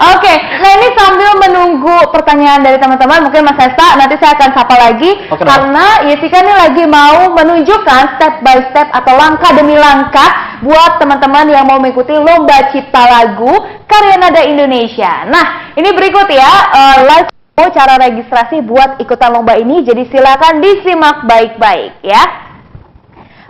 Oke, nah ini sambil menunggu pertanyaan dari teman-teman, mungkin Mas Hesta nanti saya akan sapa lagi. Karena Yesika ini lagi mau menunjukkan step by step atau langkah demi langkah buat teman-teman yang mau mengikuti lomba cipta lagu karya nada Indonesia. Nah, ini berikut ya live cara registrasi buat ikutan lomba ini, jadi silakan disimak baik-baik ya.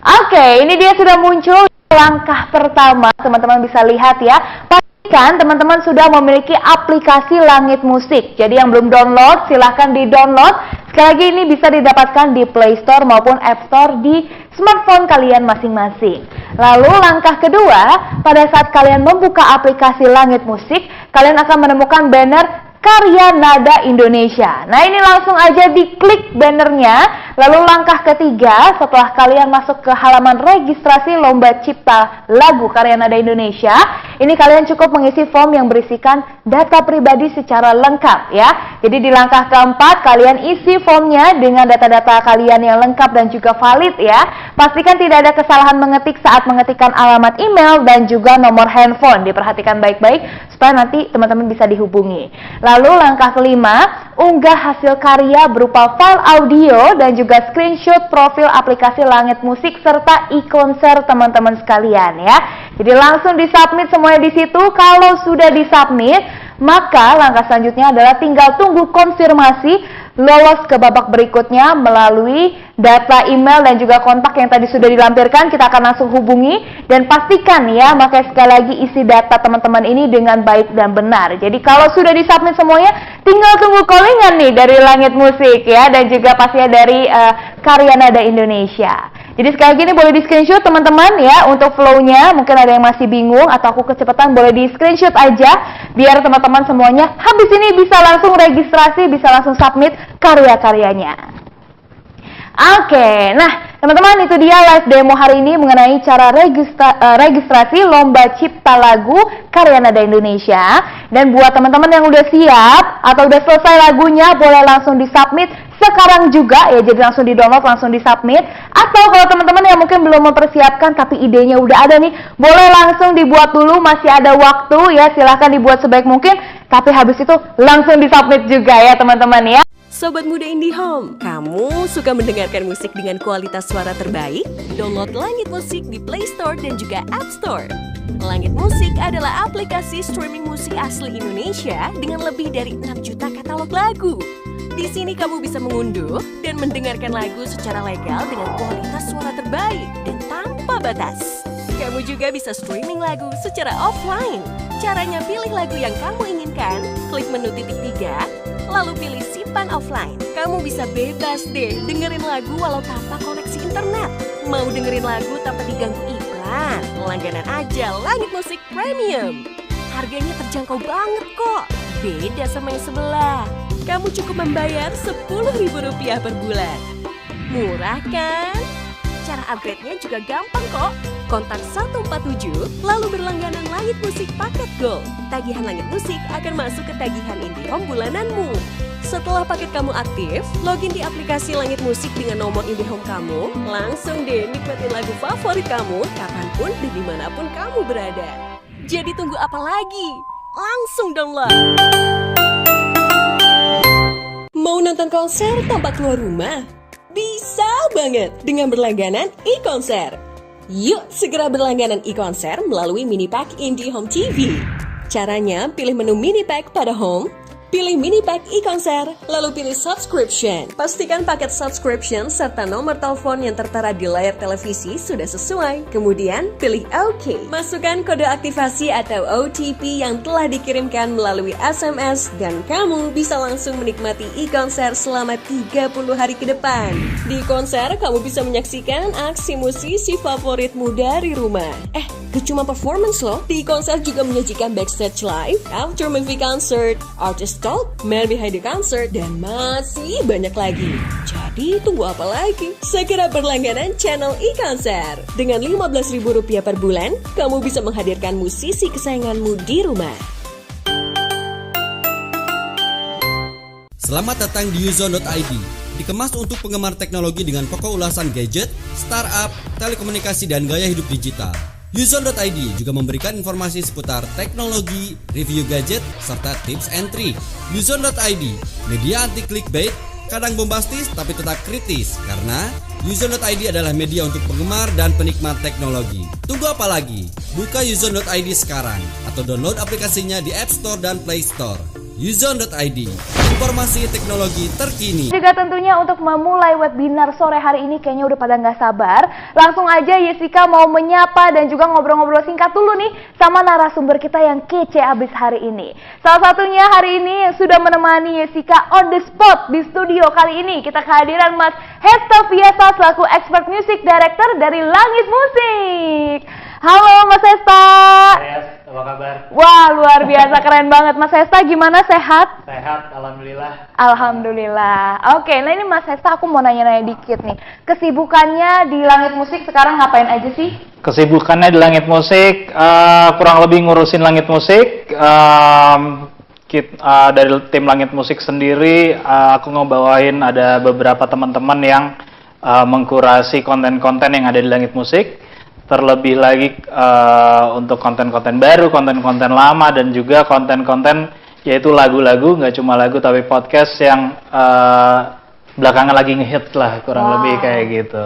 Oke, ini dia sudah muncul langkah pertama, teman-teman bisa lihat ya. Pastikan teman-teman sudah memiliki aplikasi Langit Musik. Jadi yang belum download, silahkan di-download. Sekali lagi ini bisa didapatkan di Play Store maupun App Store di smartphone kalian masing-masing. Lalu langkah kedua, pada saat kalian membuka aplikasi Langit Musik, kalian akan menemukan banner Karya Nada Indonesia. Nah, ini langsung aja diklik bannernya. Lalu langkah ketiga, setelah kalian masuk ke halaman registrasi lomba cipta lagu Karya Nada Indonesia, ini kalian cukup mengisi form yang berisikan data pribadi secara lengkap ya. Jadi di langkah keempat, kalian isi formnya dengan data-data kalian yang lengkap dan juga valid ya. Pastikan tidak ada kesalahan mengetik saat mengetikkan alamat email dan juga nomor handphone. Diperhatikan baik-baik supaya nanti teman-teman bisa dihubungi. Lalu langkah kelima, unggah hasil karya berupa file audio dan juga screenshot profil aplikasi Langit Musik serta e-konser teman-teman sekalian ya. Jadi langsung disubmit semuanya di situ. Kalau sudah disubmit, maka langkah selanjutnya adalah tinggal tunggu konfirmasi lolos ke babak berikutnya melalui data email dan juga kontak yang tadi sudah dilampirkan. Kita akan langsung hubungi dan pastikan ya, makanya sekali lagi isi data teman-teman ini dengan baik dan benar. Jadi kalau sudah disubmit semuanya, tinggal tunggu callingan nih dari Langit Musik ya, dan juga pastinya dari Karya Nada Indonesia. Jadi sekali lagi ini boleh di screenshot teman-teman ya, untuk flow-nya. Mungkin ada yang masih bingung atau aku kecepatan, boleh di screenshot aja biar teman-teman semuanya habis ini bisa langsung registrasi, bisa langsung submit karya-karyanya. Oke, nah teman-teman, itu dia live demo hari ini mengenai cara registrasi lomba cipta lagu Karya Nada Indonesia. Dan buat teman-teman yang udah siap atau udah selesai lagunya, boleh langsung disubmit sekarang juga ya, jadi langsung di-download, langsung disubmit. Atau kalau teman-teman yang mungkin belum mempersiapkan tapi idenya udah ada nih, boleh langsung dibuat dulu, masih ada waktu ya, silahkan dibuat sebaik mungkin. Tapi habis itu langsung disubmit juga ya teman-teman ya. Sobat Muda IndiHome, kamu suka mendengarkan musik dengan kualitas suara terbaik? Download Langit Musik di Play Store dan juga App Store. Langit Musik adalah aplikasi streaming musik asli Indonesia dengan lebih dari 6 juta katalog lagu. Di sini kamu bisa mengunduh dan mendengarkan lagu secara legal dengan kualitas suara terbaik dan tanpa batas. Kamu juga bisa streaming lagu secara offline. Caranya, pilih lagu yang kamu inginkan, klik menu titik 3, lalu pilih simpan offline. Kamu bisa bebas deh dengerin lagu walau tanpa koneksi internet. Mau dengerin lagu tanpa diganggu iklan? Langganan aja Langit Musik Premium. Harganya terjangkau banget kok, beda sama yang sebelah. Kamu cukup membayar Rp10.000 per bulan. Murah kan? Cara upgrade-nya juga gampang kok. Kontak 147, lalu berlangganan Langit Musik paket Gold. Tagihan Langit Musik akan masuk ke tagihan IndiHome bulananmu. Setelah paket kamu aktif, login di aplikasi Langit Musik dengan nomor IndiHome kamu. Langsung deh nikmatin lagu favorit kamu kapanpun dan dimanapun kamu berada. Jadi tunggu apa lagi? Langsung download! Mau nonton konser tanpa keluar rumah? Bisa banget dengan berlangganan e-konser. Yuk segera berlangganan e-konser melalui Minipack IndiHome TV. Caranya, pilih menu Minipack pada Home, pilih Minipack e-konser, lalu pilih Subscription. Pastikan paket subscription serta nomor telepon yang tertera di layar televisi sudah sesuai. Kemudian, pilih OK. Masukkan kode aktivasi atau OTP yang telah dikirimkan melalui SMS dan kamu bisa langsung menikmati e-konser selama 30 hari ke depan. Di konser, kamu bisa menyaksikan aksi musisi favoritmu dari rumah. Gak cuma performance loh, di konser juga menyajikan backstage live, after movie concert, artist talk, man behind the concert, dan masih banyak lagi. Jadi tunggu apa lagi? Segera berlangganan channel e-konser. Dengan Rp15.000 per bulan, kamu bisa menghadirkan musisi kesayanganmu di rumah. Selamat datang di Uzone.id. Dikemas untuk penggemar teknologi dengan pokok ulasan gadget, startup, telekomunikasi, dan gaya hidup digital. Uzone.id juga memberikan informasi seputar teknologi, review gadget, serta tips and trick. Uzone.id, media anti clickbait, kadang bombastis tapi tetap kritis, karena Uzone.id adalah media untuk penggemar dan penikmat teknologi. Tunggu apa lagi? Buka Uzone.id sekarang atau download aplikasinya di App Store dan Play Store. Uzone.id, informasi teknologi terkini. Juga tentunya untuk memulai webinar sore hari ini kayaknya udah pada nggak sabar. Langsung aja Yesika mau menyapa dan juga ngobrol-ngobrol singkat dulu nih sama narasumber kita yang kece abis hari ini. Salah satunya hari ini yang sudah menemani Yesika on the spot di studio kali ini. Kita kehadiran Mas Hesta Fiesa selaku expert music director dari Langit Musik. Halo Mas Hesta. Yes, apa kabar? Wah, luar biasa, keren banget. Mas Hesta gimana, sehat? Sehat, alhamdulillah. Alhamdulillah. Oke, nah ini Mas Hesta aku mau nanya-nanya dikit nih. Kesibukannya di Langit Musik sekarang ngapain aja sih? Kesibukannya di Langit Musik, kurang lebih ngurusin Langit Musik. Dari tim Langit Musik sendiri, aku ngebawain ada beberapa teman-teman yang mengkurasi konten-konten yang ada di Langit Musik. Terlebih lagi untuk konten-konten baru, konten-konten lama, dan juga konten-konten yaitu lagu-lagu, nggak cuma lagu tapi podcast yang belakangan lagi ngehit lah, kurang lebih kayak gitu.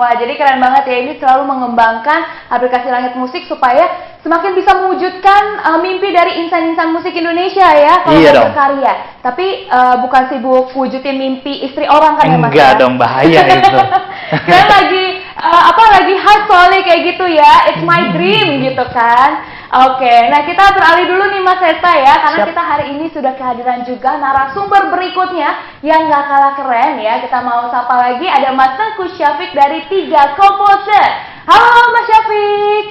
Wah, jadi keren banget ya, ini selalu mengembangkan aplikasi Langit Musik supaya semakin bisa mewujudkan mimpi dari insan-insan musik Indonesia ya, kalau Iya dong. berkarya. Tapi bukan sibuk wujudin mimpi istri orang kan ya Mas? Enggak ya? dong, bahaya itu. Kan lagi hard soalnya kayak gitu ya, it's my dream gitu kan. Oke, nah kita beralih dulu nih Mas Hesta ya, karena Siap. kita hari ini sudah kehadiran juga narasumber berikutnya yang gak kalah keren ya. Kita mau sapa lagi, ada Mas Tengku Syafiq dari 3 Komposer. Halo Mas Syafiq.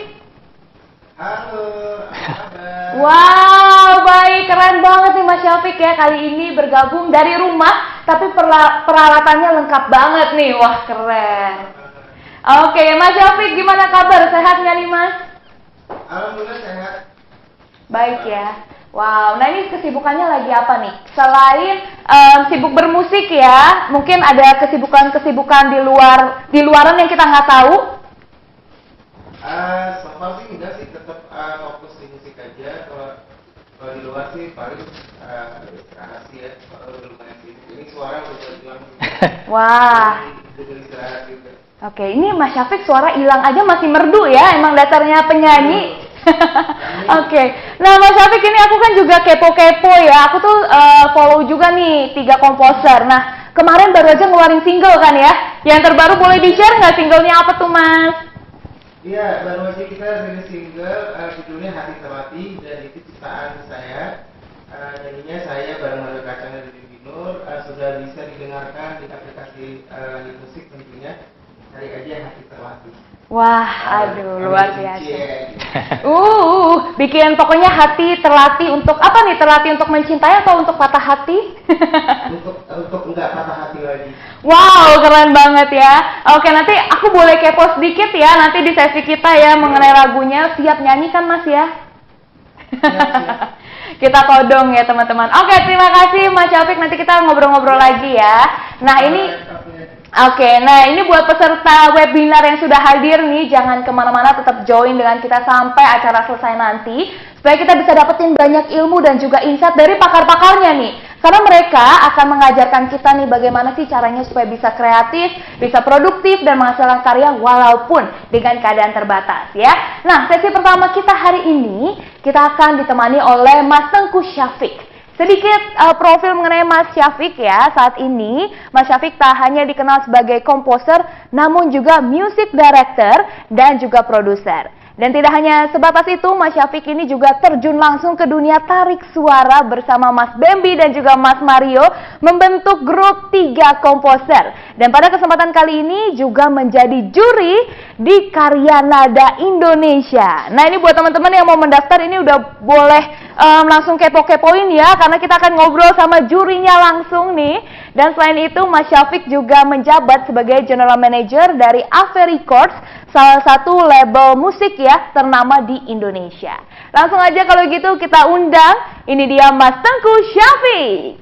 Halo, apa kabar? Wow, baik, keren banget nih Mas Syafiq ya. Kali ini bergabung dari rumah, tapi peralatannya lengkap banget nih. Wah, keren. Oke, Mas Syafiq gimana kabar? Sehat nggak nih Mas? Alhamdulillah sehat. Baik ya. Wow, nah ini kesibukannya lagi apa nih? Selain sibuk bermusik ya, mungkin ada kesibukan-kesibukan di luaran yang kita nggak tahu? So far sih enggak sih, tetap fokus di musik aja. Kalau di luar sih paling istirahat sih ya. Kalau lumayan sibuk. Ini suara udah hilang. Wah. Udah istirahat juga. Oke, ini Mas Syafiq suara hilang aja masih merdu ya, emang dasarnya penyanyi. Oke, nah Mas Syafiq ini aku kan juga kepo-kepo ya, aku tuh follow juga nih 3 Komposer. Nah, kemarin baru aja ngeluarin single kan ya, yang terbaru boleh di-share nggak singlenya apa tuh Mas? Iya, baru aja kita rilis single, judulnya Hati Terlatih, dan itu ciptaan saya. Nyanyinya saya bareng Madu Kacang dari Binur, sudah bisa didengarkan di aplikasi Langit Musik tentunya. Cari aja Hati Terlatih. Wah, aduh, luar biasa. Cie. Bikin pokoknya hati terlatih untuk apa nih? Terlatih untuk mencintai atau untuk patah hati? untuk enggak patah hati lagi. Wow, keren banget ya. Oke, nanti aku boleh kepo sedikit ya, nanti di sesi kita ya mengenai lagunya. Siap nyanyi kan Mas ya? Siap. Kita todong ya teman-teman. Oke, terima kasih Mas Syafiq. Nanti kita ngobrol-ngobrol lagi ya. Nah ini, nah ini buat peserta webinar yang sudah hadir nih, jangan kemana-mana, tetap join dengan kita sampai acara selesai nanti, supaya kita bisa dapetin banyak ilmu dan juga insight dari pakar-pakarnya nih. Karena mereka akan mengajarkan kita nih bagaimana sih caranya supaya bisa kreatif, bisa produktif, dan menghasilkan karya walaupun dengan keadaan terbatas ya. Nah, sesi pertama kita hari ini, kita akan ditemani oleh Mas Tengku Syafiq. Sedikit profil mengenai Mas Syafiq ya. Saat ini Mas Syafiq tak hanya dikenal sebagai komposer, namun juga music director dan juga produser. Dan tidak hanya sebatas itu, Mas Syafiq ini juga terjun langsung ke dunia tarik suara bersama Mas Bambi dan juga Mas Mario, membentuk grup 3 Komposer. Dan pada kesempatan kali ini juga menjadi juri di Karya Nada Indonesia. Nah ini buat teman-teman yang mau mendaftar ini udah boleh langsung kepo-kepoin ya, karena kita akan ngobrol sama jurinya langsung nih. Dan selain itu Mas Syafiq juga menjabat sebagai General Manager dari Ave Records, salah satu label musik ya ternama di Indonesia. Langsung aja kalau gitu kita undang, ini dia Mas Tengku Syafiq.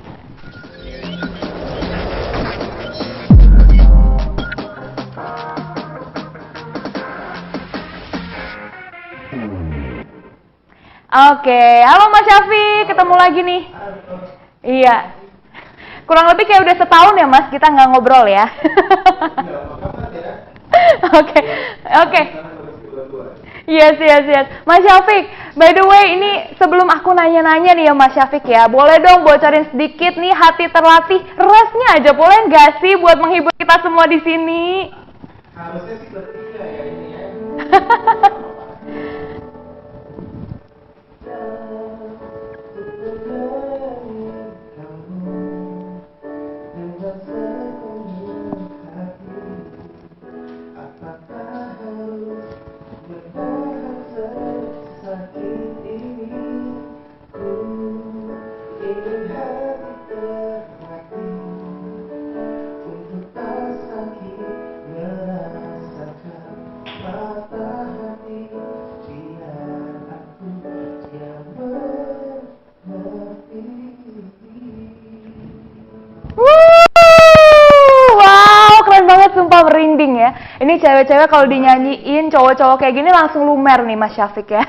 Oke, halo Mas Syafiq, ketemu lagi nih. Iya. Kurang lebih kayak udah setahun ya Mas, kita nggak ngobrol ya. Oke, oke. Yes. Mas Syafiq, by the way, ini sebelum aku nanya-nanya nih ya Mas Syafiq ya, boleh dong bocorin sedikit nih hati terlatih, resnya aja boleh nggak sih buat menghibur kita semua di sini? Harusnya sih bertiga ya ini ya. Wow, keren banget sumpah, merinding ya. Ini cewek-cewek kalau dinyanyiin cowok-cowok kayak gini langsung lumer nih Mas Syafiq ya.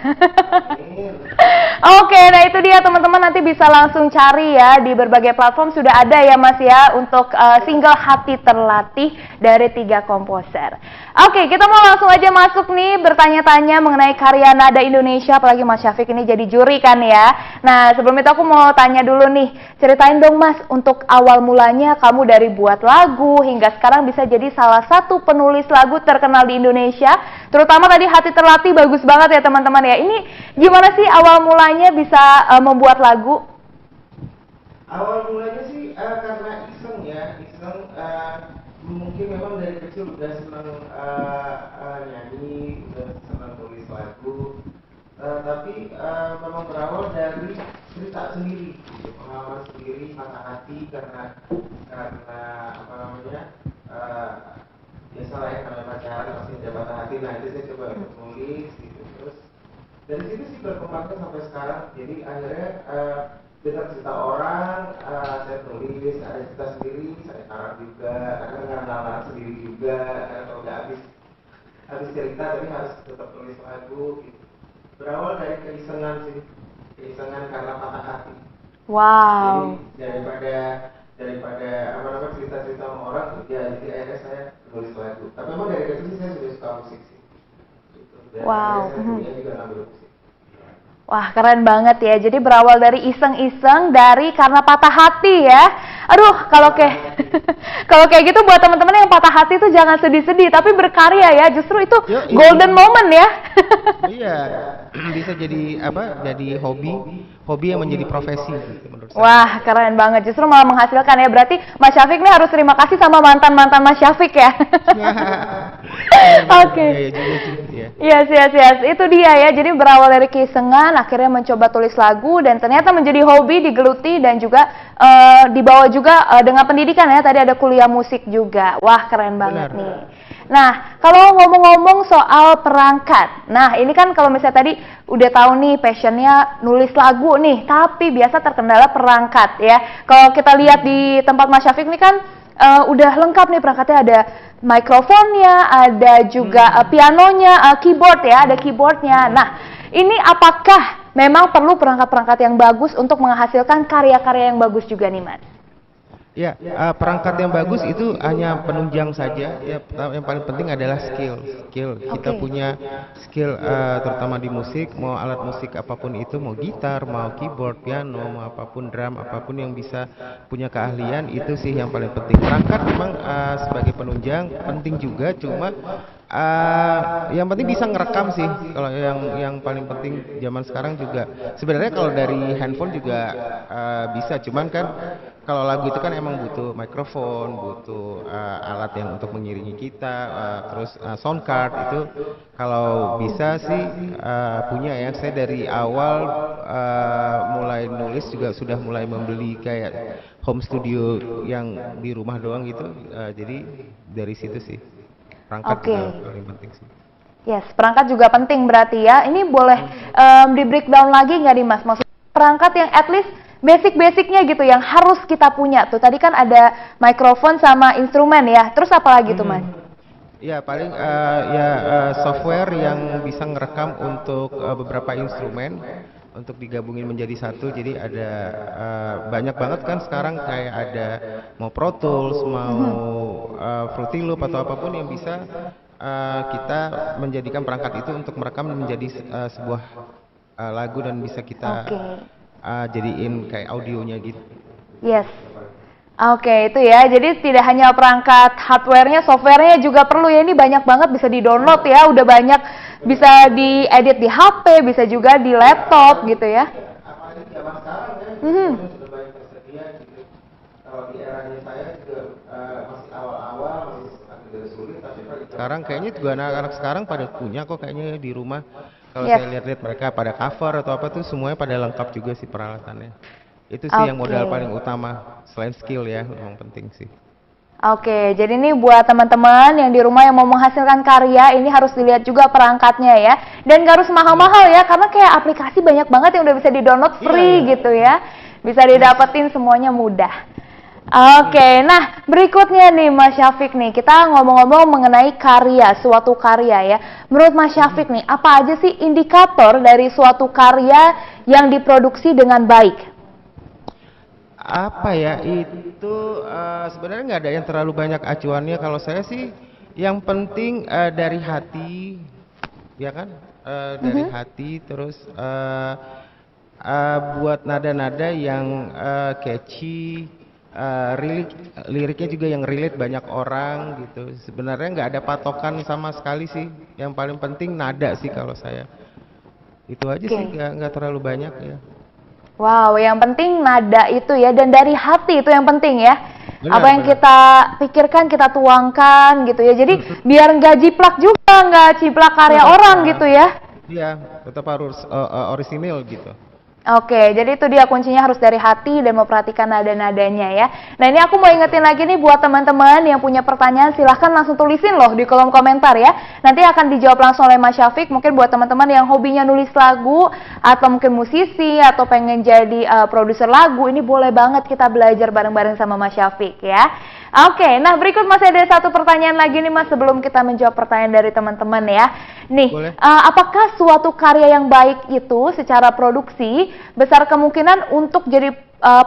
Oke, nah itu dia teman-teman, nanti bisa langsung cari ya di berbagai platform sudah ada ya Mas ya untuk single Hati Terlatih dari 3 komposer. Oke, kita mau langsung aja masuk nih bertanya-tanya mengenai karya nada Indonesia, apalagi Mas Syafiq ini jadi juri kan ya. Nah, sebelum itu aku mau tanya dulu nih, ceritain dong Mas, untuk awal mulanya kamu dari buat lagu hingga sekarang bisa jadi salah satu penulis lagu terkenal di Indonesia, terutama tadi Hati Terlatih bagus banget ya teman-teman ya. Ini gimana sih awal mulanya bisa membuat lagu? Awal mulanya sih karena iseng ya, mungkin memang dari kecil udah senang nyanyi, udah senang tulis lagu, tapi memang berawal dari cerita sendiri, gitu. Pengalaman sendiri, patah hati karena apa namanya, biasalah ya kalau pacaran pasti ada patah hati. Nah itu saya coba untuk nulis gitu, terus dari situ sih berkembangnya sampai sekarang. Jadi akhirnya dengan cerita orang, saya tulis, ada cerita sendiri, saya karang juga, kadang ngarang sendiri juga, karena kalau nggak habis cerita tapi harus tetap tulis lagu gitu. Berawal dari keisengan sih, keisengan karena patah hati. Wow. Jadi daripada apa namanya cerita-cerita sama orang, ya jadi akhirnya saya tulis lagu. Tapi memang dari kecil sih saya sudah suka musik sih. Gitu. Dan Wow. saya kuliah juga ngambil musik. Wah, keren banget ya. Jadi berawal dari iseng-iseng, dari karena patah hati ya. Aduh, kalau kayak gitu buat teman-teman yang patah hati itu jangan sedih-sedih, tapi berkarya ya. Justru itu golden moment ya. Iya, bisa jadi apa? Jadi hobi yang menjadi profesi gitu menurut saya. Wah, keren banget. Justru malah menghasilkan ya. Berarti Mas Syafiq nih harus terima kasih sama mantan-mantan Mas Syafiq ya. Oke. Yes. Itu dia ya. Jadi berawal dari keisengan, akhirnya mencoba tulis lagu dan ternyata menjadi hobi, digeluti dan juga dibawa juga dengan pendidikan ya. Tadi ada kuliah musik juga. Wah, keren banget nih. Nah, kalau ngomong-ngomong soal perangkat, nah ini kan kalau misalnya tadi udah tahu nih passionnya nulis lagu nih, tapi biasa terkendala perangkat ya. Kalau kita lihat di tempat Mas Syafiq ini kan udah lengkap nih perangkatnya, ada mikrofonnya, ada juga pianonya, keyboard ya, ada keyboardnya. Nah, ini apakah memang perlu perangkat-perangkat yang bagus untuk menghasilkan karya-karya yang bagus juga nih Mas? Ya, perangkat yang bagus itu hanya penunjang saja. Ya, yang paling penting adalah skill. Kita punya skill, terutama di musik, mau alat musik apapun itu, mau gitar, mau keyboard, piano, mau apapun drum, apapun yang bisa punya keahlian, itu sih yang paling penting. Perangkat memang sebagai penunjang penting juga, cuma yang penting bisa ngerekam sih. Kalau yang paling penting zaman sekarang juga sebenarnya kalau dari handphone juga bisa, cuman kan kalau lagu itu kan emang butuh mikrofon, butuh alat yang untuk mengiringi kita, terus sound card itu kalau bisa sih punya ya. Saya dari awal mulai nulis juga sudah mulai membeli kayak home studio yang di rumah doang gitu, jadi dari situ sih. Perangkat juga paling penting sih. Yes, perangkat juga penting berarti ya. Ini boleh di breakdown lagi nggak nih Mas? Maksudnya perangkat yang at least basic-basicnya gitu yang harus kita punya tuh. Tadi kan ada mikrofon sama instrumen ya. Terus apa lagi tuh Mas? Ya paling software yang bisa ngerekam untuk beberapa instrumen. untuk digabungin menjadi satu. Jadi ada banyak banget kan sekarang, kayak ada mau Pro Tools, mau Fruity Loop atau apapun yang bisa kita menjadikan perangkat itu untuk merekam menjadi sebuah lagu dan bisa kita Oke. jadiin kayak audionya gitu. Yes. Oke, itu ya. Jadi tidak hanya perangkat hardware-nya, software-nya juga perlu ya. Ini banyak banget bisa di-download ya. Udah banyak bisa diedit di HP, bisa juga di laptop gitu ya. Apalagi zaman sekarang kan, sudah banyak tersedia gitu. Kalau di eranya saya juga masih awal-awal, masih agak sulit, tapi kalau sekarang kayaknya juga anak-anak sekarang pada punya kok kayaknya di rumah. Kalau Yes. saya lihat-lihat mereka pada cover atau apa tuh semuanya pada lengkap juga sih peralatannya. Itu sih yang modal Oke. paling utama, selain skill ya, memang penting sih. Oke, jadi ini buat teman-teman yang di rumah yang mau menghasilkan karya, ini harus dilihat juga perangkatnya ya. Dan gak harus mahal-mahal ya, karena kayak aplikasi banyak banget yang udah bisa di-download free gitu ya. Bisa didapetin semuanya mudah. Oke, nah berikutnya nih Mas Syafiq nih, kita ngomong-ngomong mengenai karya, suatu karya ya. Menurut Mas Syafiq nih, apa aja sih indikator dari suatu karya yang diproduksi dengan baik? Apa ya, itu sebenarnya nggak ada yang terlalu banyak acuannya. Kalau saya sih yang penting dari hati, ya kan, dari hati, terus buat nada-nada yang catchy, liriknya juga yang relate banyak orang gitu. Sebenarnya nggak ada patokan sama sekali sih, yang paling penting nada sih kalau saya. Itu aja sih, Oke. nggak terlalu banyak ya. Wow, yang penting nada itu ya, dan dari hati itu yang penting ya. Benar, Apa yang benar. kita pikirkan, kita tuangkan gitu ya. Jadi biar nggak jiplak juga, nggak ciplak karya orang gitu ya. Iya, tetap harus orisinil gitu. Oke, jadi itu dia kuncinya, harus dari hati dan memperhatikan nada-nadanya ya. Nah ini aku mau ingetin lagi nih buat teman-teman yang punya pertanyaan, silahkan langsung tulisin loh di kolom komentar ya. Nanti akan dijawab langsung oleh Mas Syafiq. Mungkin buat teman-teman yang hobinya nulis lagu, atau mungkin musisi, atau pengen jadi produser lagu, ini boleh banget kita belajar bareng-bareng sama Mas Syafiq ya. Oke, nah berikut masih ada satu pertanyaan lagi nih Mas, sebelum kita menjawab pertanyaan dari teman-teman ya. Nih, Boleh. apakah suatu karya yang baik itu secara produksi besar kemungkinan untuk jadi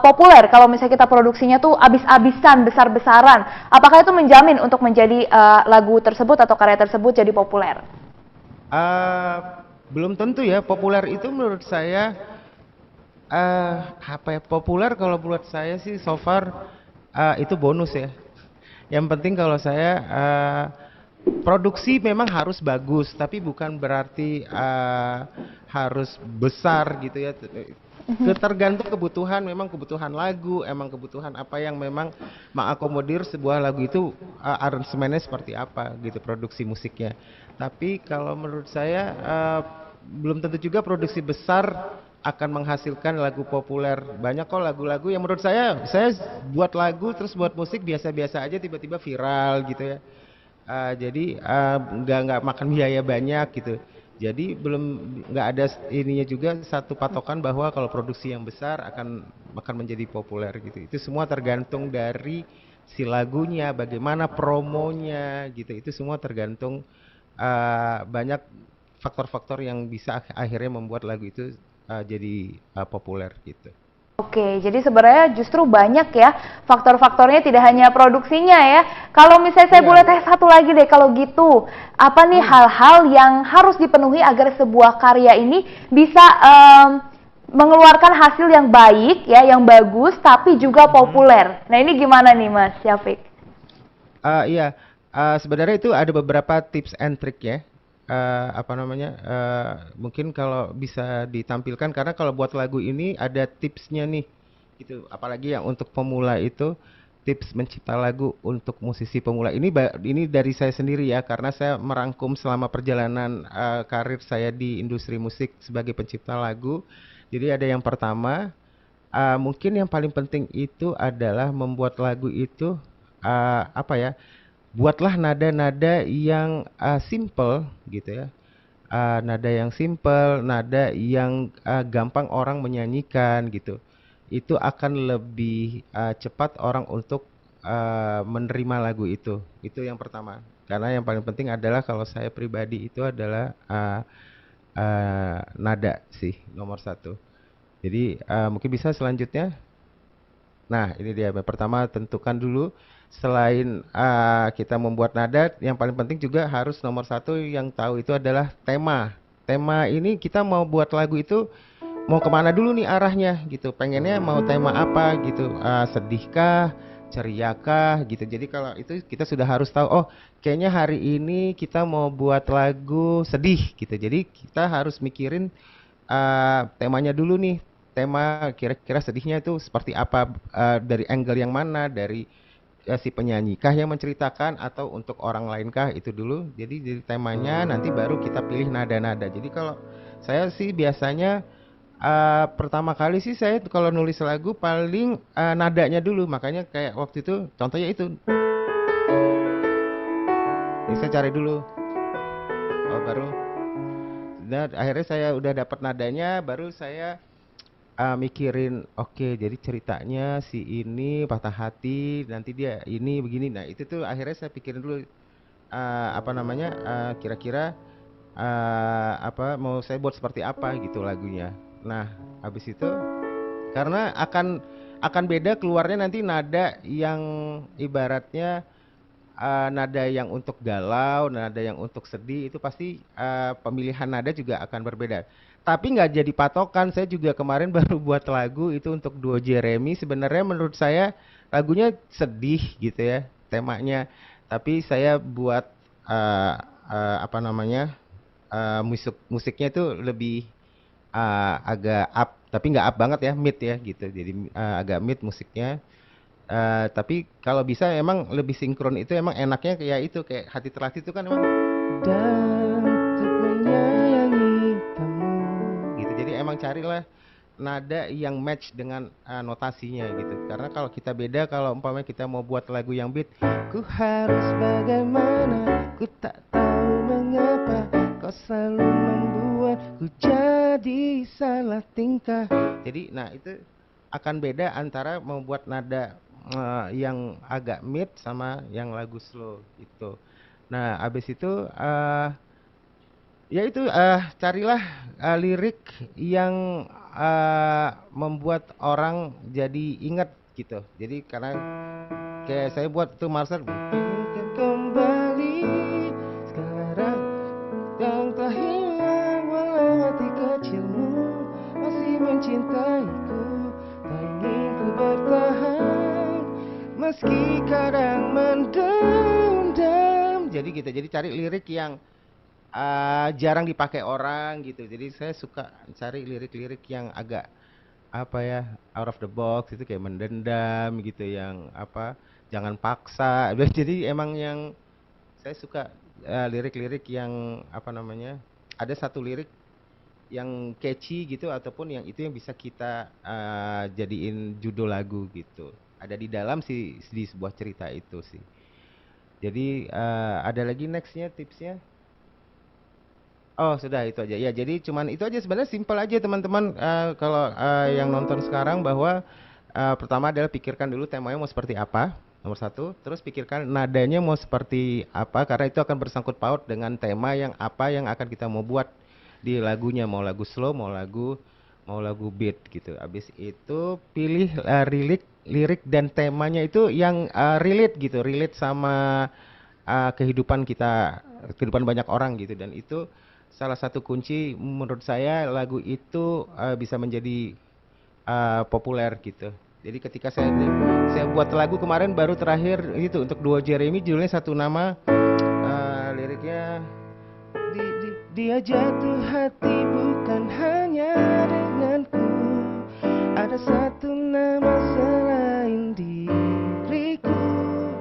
populer kalau misalnya kita produksinya tuh abis-abisan, besar-besaran? Apakah itu menjamin untuk menjadi lagu tersebut atau karya tersebut jadi populer? Belum tentu ya. Populer itu menurut saya apa ya, populer kalau buat saya sih so far itu bonus ya. Yang penting kalau saya produksi memang harus bagus, tapi bukan berarti harus besar gitu ya. Tergantung kebutuhan, memang kebutuhan lagu, emang kebutuhan apa yang memang mengakomodir sebuah lagu itu, aransemennya seperti apa gitu, produksi musiknya. Tapi kalau menurut saya belum tentu juga produksi besar akan menghasilkan lagu populer. Banyak kok lagu-lagu yang menurut saya buat lagu terus buat musik biasa-biasa aja tiba-tiba viral gitu ya. Jadi nggak makan biaya banyak gitu. Jadi nggak ada ininya juga satu patokan bahwa kalau produksi yang besar akan menjadi populer gitu. Itu semua tergantung dari si lagunya, bagaimana promonya gitu. Itu semua tergantung banyak faktor-faktor yang bisa akhirnya membuat lagu itu jadi populer gitu. Oke, jadi sebenarnya justru banyak ya faktor-faktornya, tidak hanya produksinya ya. Kalau misalnya saya boleh tanya satu lagi deh, kalau gitu, apa nih hal-hal yang harus dipenuhi agar sebuah karya ini bisa mengeluarkan hasil yang baik ya, yang bagus, tapi juga populer. Nah ini gimana nih Mas Syafiq? Iya, sebenarnya itu ada beberapa tips and trick ya. Mungkin kalau bisa ditampilkan, karena kalau buat lagu ini ada tipsnya nih gitu, apalagi yang untuk pemula itu tips mencipta lagu untuk musisi pemula ini dari saya sendiri ya, karena saya merangkum selama perjalanan karir saya di industri musik sebagai pencipta lagu. Jadi ada yang pertama, mungkin yang paling penting itu adalah membuat lagu itu buatlah nada-nada yang simple gitu ya. Nada yang simple, nada yang gampang orang menyanyikan gitu. Itu akan lebih cepat orang untuk menerima lagu itu. Itu yang pertama. Karena yang paling penting adalah kalau saya pribadi itu adalah nada sih nomor satu. Jadi mungkin bisa selanjutnya. Nah ini dia, pertama tentukan dulu selain kita membuat nada, yang paling penting juga harus nomor satu yang tahu itu adalah tema. Tema ini kita mau buat lagu itu mau kemana dulu nih arahnya gitu, pengennya mau tema apa gitu, sedihkah, ceriakah gitu. Jadi kalau itu kita sudah harus tahu, oh kayaknya hari ini kita mau buat lagu sedih gitu. Jadi kita harus mikirin temanya dulu nih, tema kira-kira sedihnya itu seperti apa, dari angle yang mana, dari si penyanyikah yang menceritakan atau untuk orang lainkah, itu dulu. Jadi temanya nanti baru kita pilih nada-nada. Jadi kalau saya sih biasanya pertama kali sih saya kalau nulis lagu paling nadanya dulu, makanya kayak waktu itu contohnya itu. Ini saya cari dulu. Oh baru. Dan akhirnya saya udah dapat nadanya, baru saya mikirin, oke, jadi ceritanya si ini patah hati, nanti dia ini begini. Nah itu tuh akhirnya saya pikirin dulu apa namanya, kira-kira apa mau saya buat seperti apa gitu lagunya. Nah habis itu karena akan beda keluarnya nanti nada yang ibaratnya nada yang untuk galau, nada yang untuk sedih, itu pasti pemilihan nada juga akan berbeda. Tapi nggak jadi patokan. Saya juga kemarin baru buat lagu itu untuk duo Jeremy. Sebenarnya menurut saya lagunya sedih gitu ya temanya. Tapi saya buat apa namanya, musiknya itu lebih agak up. Tapi nggak up banget ya, mid ya gitu. Jadi agak mid musiknya. Tapi kalau bisa emang lebih sinkron itu emang enaknya kayak itu, kayak Hati Terlatih itu kan emang dan untuk menyayangi kamu gitu. Jadi emang carilah nada yang match dengan notasinya gitu. Karena kalau kita beda, kalau umpamanya kita mau buat lagu yang beat, ku harus bagaimana, ku tak tahu mengapa kau selalu membuatku jadi salah tingkah. Jadi nah itu akan beda antara membuat nada yang agak mid sama yang lagu slow itu. Nah abis itu ya itu carilah lirik yang membuat orang jadi ingat gitu. Jadi karena kayak saya buat tuh Marcel kembali sekarang yang telah hilang, walau hati kecilmu masih mencintaiku, tak ingin ku bertahan meski kadang mendendam. Jadi gitu, jadi cari lirik yang jarang dipakai orang gitu. Jadi saya suka cari lirik-lirik yang agak apa ya, out of the box, itu kayak mendendam gitu, yang apa, jangan paksa. Jadi emang yang saya suka lirik-lirik yang apa namanya, ada satu lirik yang catchy gitu, ataupun yang itu yang bisa kita jadiin judul lagu gitu. Ada di dalam sih di sebuah cerita itu sih. Jadi ada lagi nextnya tipsnya. Oh sudah itu aja ya. Jadi cuman itu aja, sebenarnya simple aja teman-teman. Kalau yang nonton sekarang, bahwa pertama adalah pikirkan dulu temanya mau seperti apa, nomor satu. Terus pikirkan nadanya mau seperti apa, karena itu akan bersangkut paut dengan tema yang apa yang akan kita mau buat di lagunya, mau lagu slow, mau lagu beat gitu. Habis itu pilih lirik dan temanya itu yang relate gitu, relate sama kehidupan kita, kehidupan banyak orang gitu. Dan itu salah satu kunci menurut saya lagu itu bisa menjadi populer gitu. Jadi ketika saya buat lagu kemarin baru terakhir itu untuk duo Jeremy, judulnya Satu Nama, liriknya dia jatuh hati bukan hanya denganku, ada satu nama selain diriku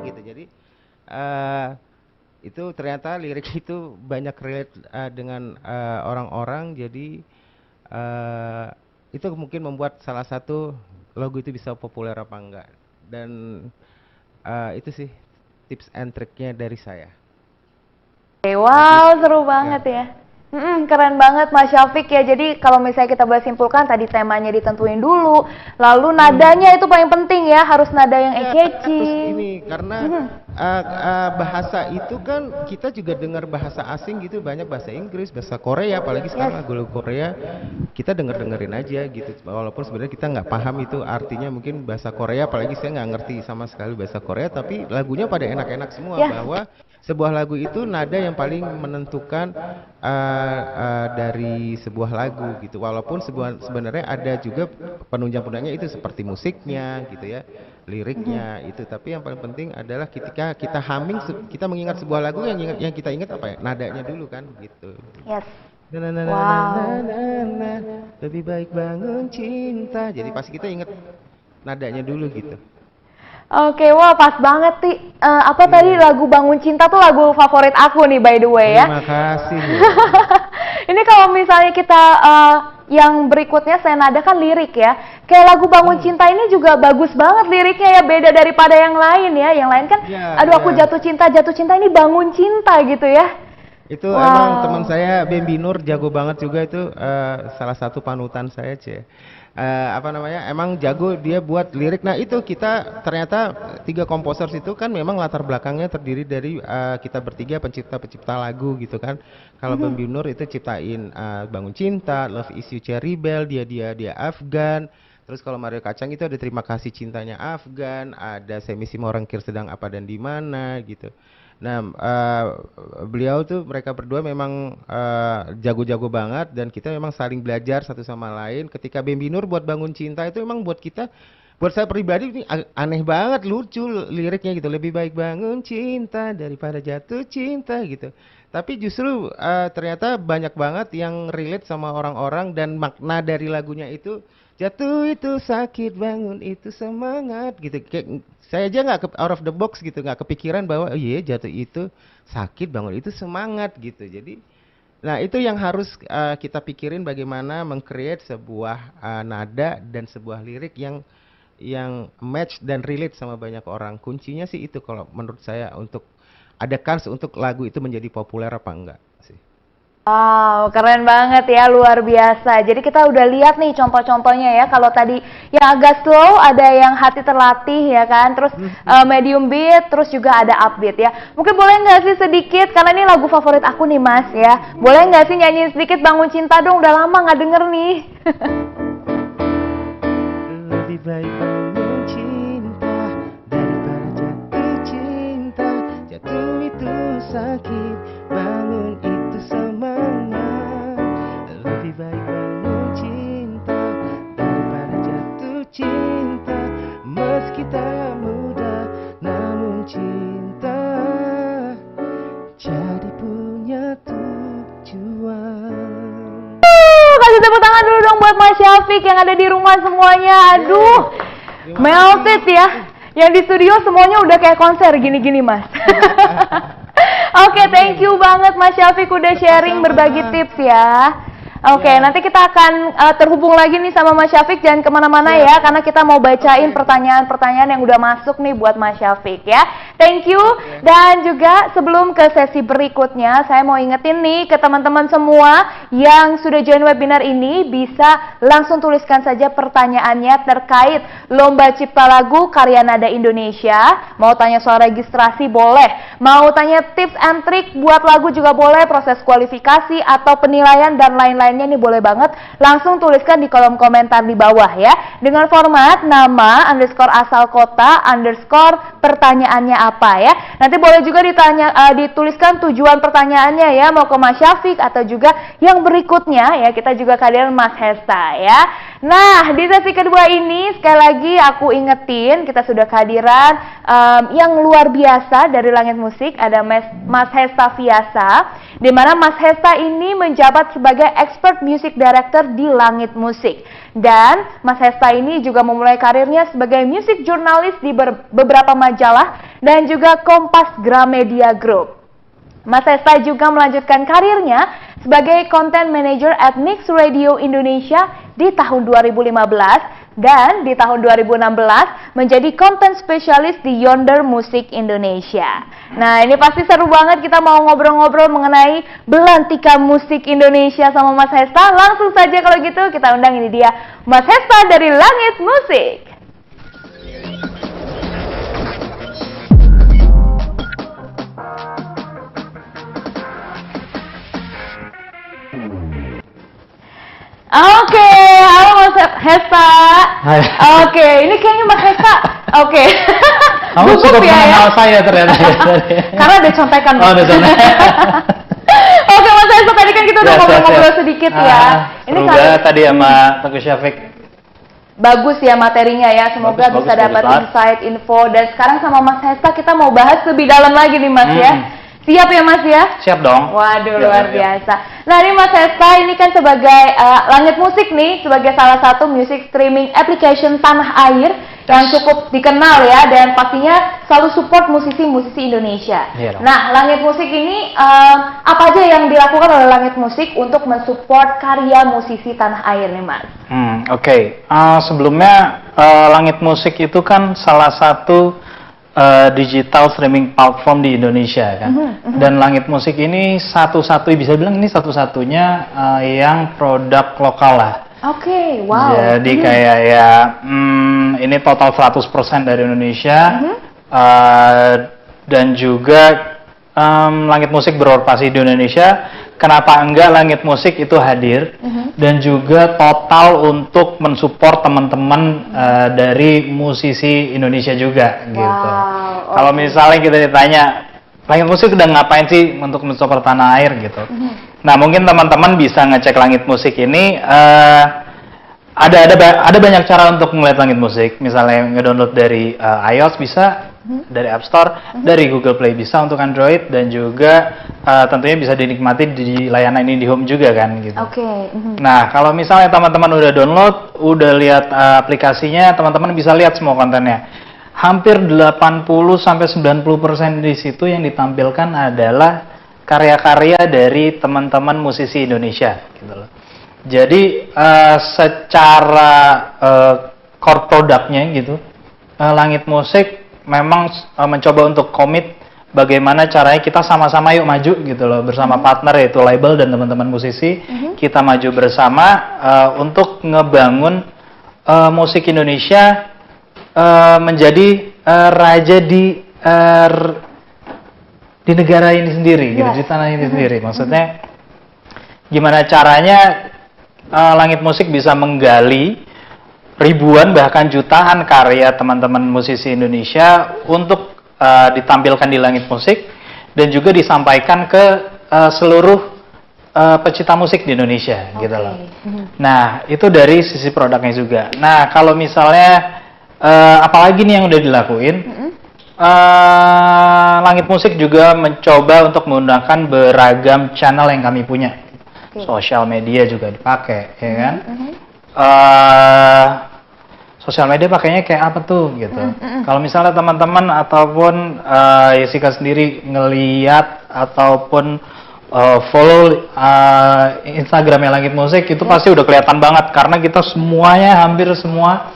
gitu. Jadi itu ternyata lirik itu banyak relate dengan orang-orang. Jadi itu mungkin membuat salah satu lagu itu bisa populer apa enggak. Dan itu sih tips and triknya dari saya. Wow, seru banget ya. Keren banget Mas Syafiq ya. Jadi kalau misalnya kita boleh simpulkan, tadi temanya ditentuin dulu, lalu nadanya itu paling penting ya, harus nada yang catchy. Ini karena bahasa itu kan kita juga dengar bahasa asing gitu, banyak bahasa Inggris, bahasa Korea, apalagi sekarang lagu-lagu Korea kita dengerin aja gitu, walaupun sebenarnya kita nggak paham itu artinya, mungkin bahasa Korea, apalagi saya nggak ngerti sama sekali bahasa Korea, tapi lagunya pada enak-enak semua. Bahwa sebuah lagu itu nada yang paling menentukan dari sebuah lagu gitu, walaupun sebenarnya ada juga penunjang-penunjangnya itu seperti musiknya gitu ya, liriknya itu, tapi yang paling penting adalah ketika kita humming, kita mengingat sebuah lagu, yang kita ingat apa ya, nadanya dulu kan gitu. Yes. Wow. Lebih baik bangun cinta, jadi pasti kita ingat nadanya dulu gitu. Oke, wah pas banget sih. Tadi lagu Bangun Cinta tuh lagu favorit aku nih by the way ya. Terima kasih. Ini kalau misalnya kita yang berikutnya saya nada kan lirik ya. Kayak lagu Bangun Cinta ini juga bagus banget liriknya ya, beda daripada yang lain ya. Yang lain kan aku jatuh cinta ini bangun cinta gitu ya. Itu emang teman saya Bambi Nur jago banget juga, itu salah satu panutan saya emang jago dia buat lirik. Nah itu kita ternyata 3 komposer itu kan memang latar belakangnya terdiri dari kita bertiga pencipta lagu gitu kan. Kalau Bambi Nur itu ciptain Bangun Cinta, Love Is You Cherry Bell, dia Afgan. Terus kalau Mario Kacang itu ada Terima Kasih Cintanya Afgan, ada Semisi Morengkir Sedang Apa dan Di Mana gitu. Nah, beliau tuh, mereka berdua memang jago-jago banget, dan kita memang saling belajar satu sama lain. Ketika Bambi Nur buat Bangun Cinta itu memang buat saya pribadi ini aneh banget, lucu liriknya gitu. Lebih baik bangun cinta daripada jatuh cinta gitu. Tapi justru ternyata banyak banget yang relate sama orang-orang, dan makna dari lagunya itu, jatuh itu sakit, bangun itu semangat gitu. Kayak saya aja nggak out of the box gitu, nggak kepikiran bahwa jatuh itu sakit, bangun itu semangat gitu. Jadi, nah itu yang harus kita pikirin, bagaimana meng-create sebuah nada dan sebuah lirik yang match dan relate sama banyak orang. Kuncinya sih itu kalau menurut saya, untuk ada kans untuk lagu itu menjadi populer apa enggak sih. Wow, keren banget ya, luar biasa. Jadi kita udah lihat nih contoh-contohnya ya. Kalau tadi yang agak slow, ada yang hati terlatih ya kan. Terus medium beat, terus juga ada upbeat ya. Mungkin boleh nggak sih sedikit, karena ini lagu favorit aku nih Mas ya. Boleh nggak sih nyanyiin sedikit Bangun Cinta dong? Udah lama nggak denger nih. Lebih baik bangun cinta daripada jatuh cinta. Jatuh itu sakit, bangun itu semangat. Lebih baik bangun cinta daripada jatuh cinta. Meski tak mudah, namun cinta jadi punya tujuan. Kasih tepuk tangan dulu dong buat Mas Syafiq yang ada di rumah semuanya. Aduh, melted ya. Yang di studio semuanya udah kayak konser gini-gini Mas. Oke, thank you banget Mas Syafiq udah sharing, berbagi tips ya. Oke, nanti kita akan terhubung lagi nih sama Mas Syafiq, jangan kemana-mana ya, karena kita mau bacain pertanyaan-pertanyaan yang udah masuk nih buat Mas Syafiq ya. Thank you. Dan juga sebelum ke sesi berikutnya, saya mau ingetin nih ke teman-teman semua yang sudah join webinar ini, bisa langsung tuliskan saja pertanyaannya terkait Lomba Cipta Lagu Karya Nada Indonesia. Mau tanya soal registrasi boleh, mau tanya tips and trik buat lagu juga boleh, proses kualifikasi atau penilaian dan lain-lain ini boleh banget, langsung tuliskan di kolom komentar di bawah ya, dengan format nama, _asal kota, pertanyaannya apa ya. Nanti boleh juga dituliskan tujuan pertanyaannya ya, mau ke Mas Syafiq atau juga yang berikutnya ya, kita juga kehadiran Mas Hesta ya. Nah, di sesi kedua ini sekali lagi aku ingetin, kita sudah kehadiran yang luar biasa dari Langit Musik, ada Mas Hesta Fiasa, di mana Mas Hesta ini menjabat sebagai expert music director di Langit Musik. Dan Mas Hesta ini juga memulai karirnya sebagai music journalist di beberapa majalah dan juga Kompas Gramedia Group. Mas Hesta juga melanjutkan karirnya sebagai content manager at Mix Radio Indonesia di tahun 2015 dan di tahun 2016 menjadi content specialist di Yonder Musik Indonesia. Nah, ini pasti seru banget, kita mau ngobrol-ngobrol mengenai belantika musik Indonesia sama Mas Hesta. Langsung saja kalau gitu kita undang, ini dia Mas Hesta dari Langit Musik. Oke, halo Mas Hesta. Hai. Oke, ini kayaknya Mas Hesta. Oke. Kamu Gugup cukup ya. mengenal saya ternyata. Karena ada contekan. Oh, ada contekan. Oke Mas Hesta, tadi kan kita udah Ya, ngobrol-ngobrol siap. sedikit ya. Ini Semoga kali tadi sama Teguh Syafiq. bagus ya materinya ya. Semoga Bagus, bisa bagus, dapat bagus. insight, info. Dan sekarang sama Mas Hesta kita mau bahas lebih dalam lagi nih Mas ya. Siap ya Mas ya? Siap dong. Waduh, Siap, luar siap. biasa. Nah ini Mas Hesta, ini kan sebagai Langit Musik nih, sebagai salah satu music streaming application tanah air yang cukup dikenal ya, dan pastinya selalu support musisi-musisi Indonesia. Iya dong. Nah, Langit Musik ini apa aja yang dilakukan oleh Langit Musik untuk mensupport karya musisi tanah air nih Mas? Oke. Sebelumnya Langit Musik itu kan salah satu digital streaming platform di Indonesia kan. Dan Langit Musik ini bisa bilang ini satu-satunya yang produk lokal lah. Oke, wow. Jadi kayak ya ini total 100% dari Indonesia. Dan juga Langit Musik beroperasi di Indonesia. Kenapa enggak Langit Musik itu hadir dan juga total untuk mensupport teman-teman dari musisi Indonesia juga gitu. Kalau misalnya kita ditanya Langit Musik udah ngapain sih untuk mensupport tanah air gitu. Nah mungkin teman-teman bisa ngecek Langit Musik ini. Ada banyak cara untuk melihat Langit Musik. Misalnya ngedownload dari iOS bisa, dari App Store, dari Google Play bisa untuk Android, dan juga tentunya bisa dinikmati di layanan ini di home juga kan gitu. Oke. Nah kalau misalnya teman-teman udah download, udah lihat aplikasinya, teman-teman bisa lihat semua kontennya. Hampir 80-90% di situ yang ditampilkan adalah karya-karya dari teman-teman musisi Indonesia gitu loh. Jadi secara core produknya gitu, Langit Musik memang mencoba untuk komit bagaimana caranya kita sama-sama yuk maju gitu loh, bersama partner yaitu label dan teman-teman musisi. Kita maju bersama untuk ngebangun musik Indonesia menjadi raja di negara ini sendiri gitu, di tanah ini sendiri. Maksudnya gimana caranya Langit Musik bisa menggali ribuan bahkan jutaan karya teman-teman musisi Indonesia untuk ditampilkan di Langit Musik dan juga disampaikan ke seluruh pecinta musik di Indonesia gitu loh. Nah, itu dari sisi produknya juga. Nah, kalau misalnya apalagi nih yang udah dilakuin, Langit Musik juga mencoba untuk menggunakan beragam channel yang kami punya. Sosial media juga dipakai, ya kan? Sosial media pakainya kayak apa tuh, gitu. Kalau misalnya teman-teman ataupun Jessica sendiri ngeliat ataupun follow Instagramnya Langit Musik, itu pasti udah kelihatan banget karena kita semuanya, hampir semua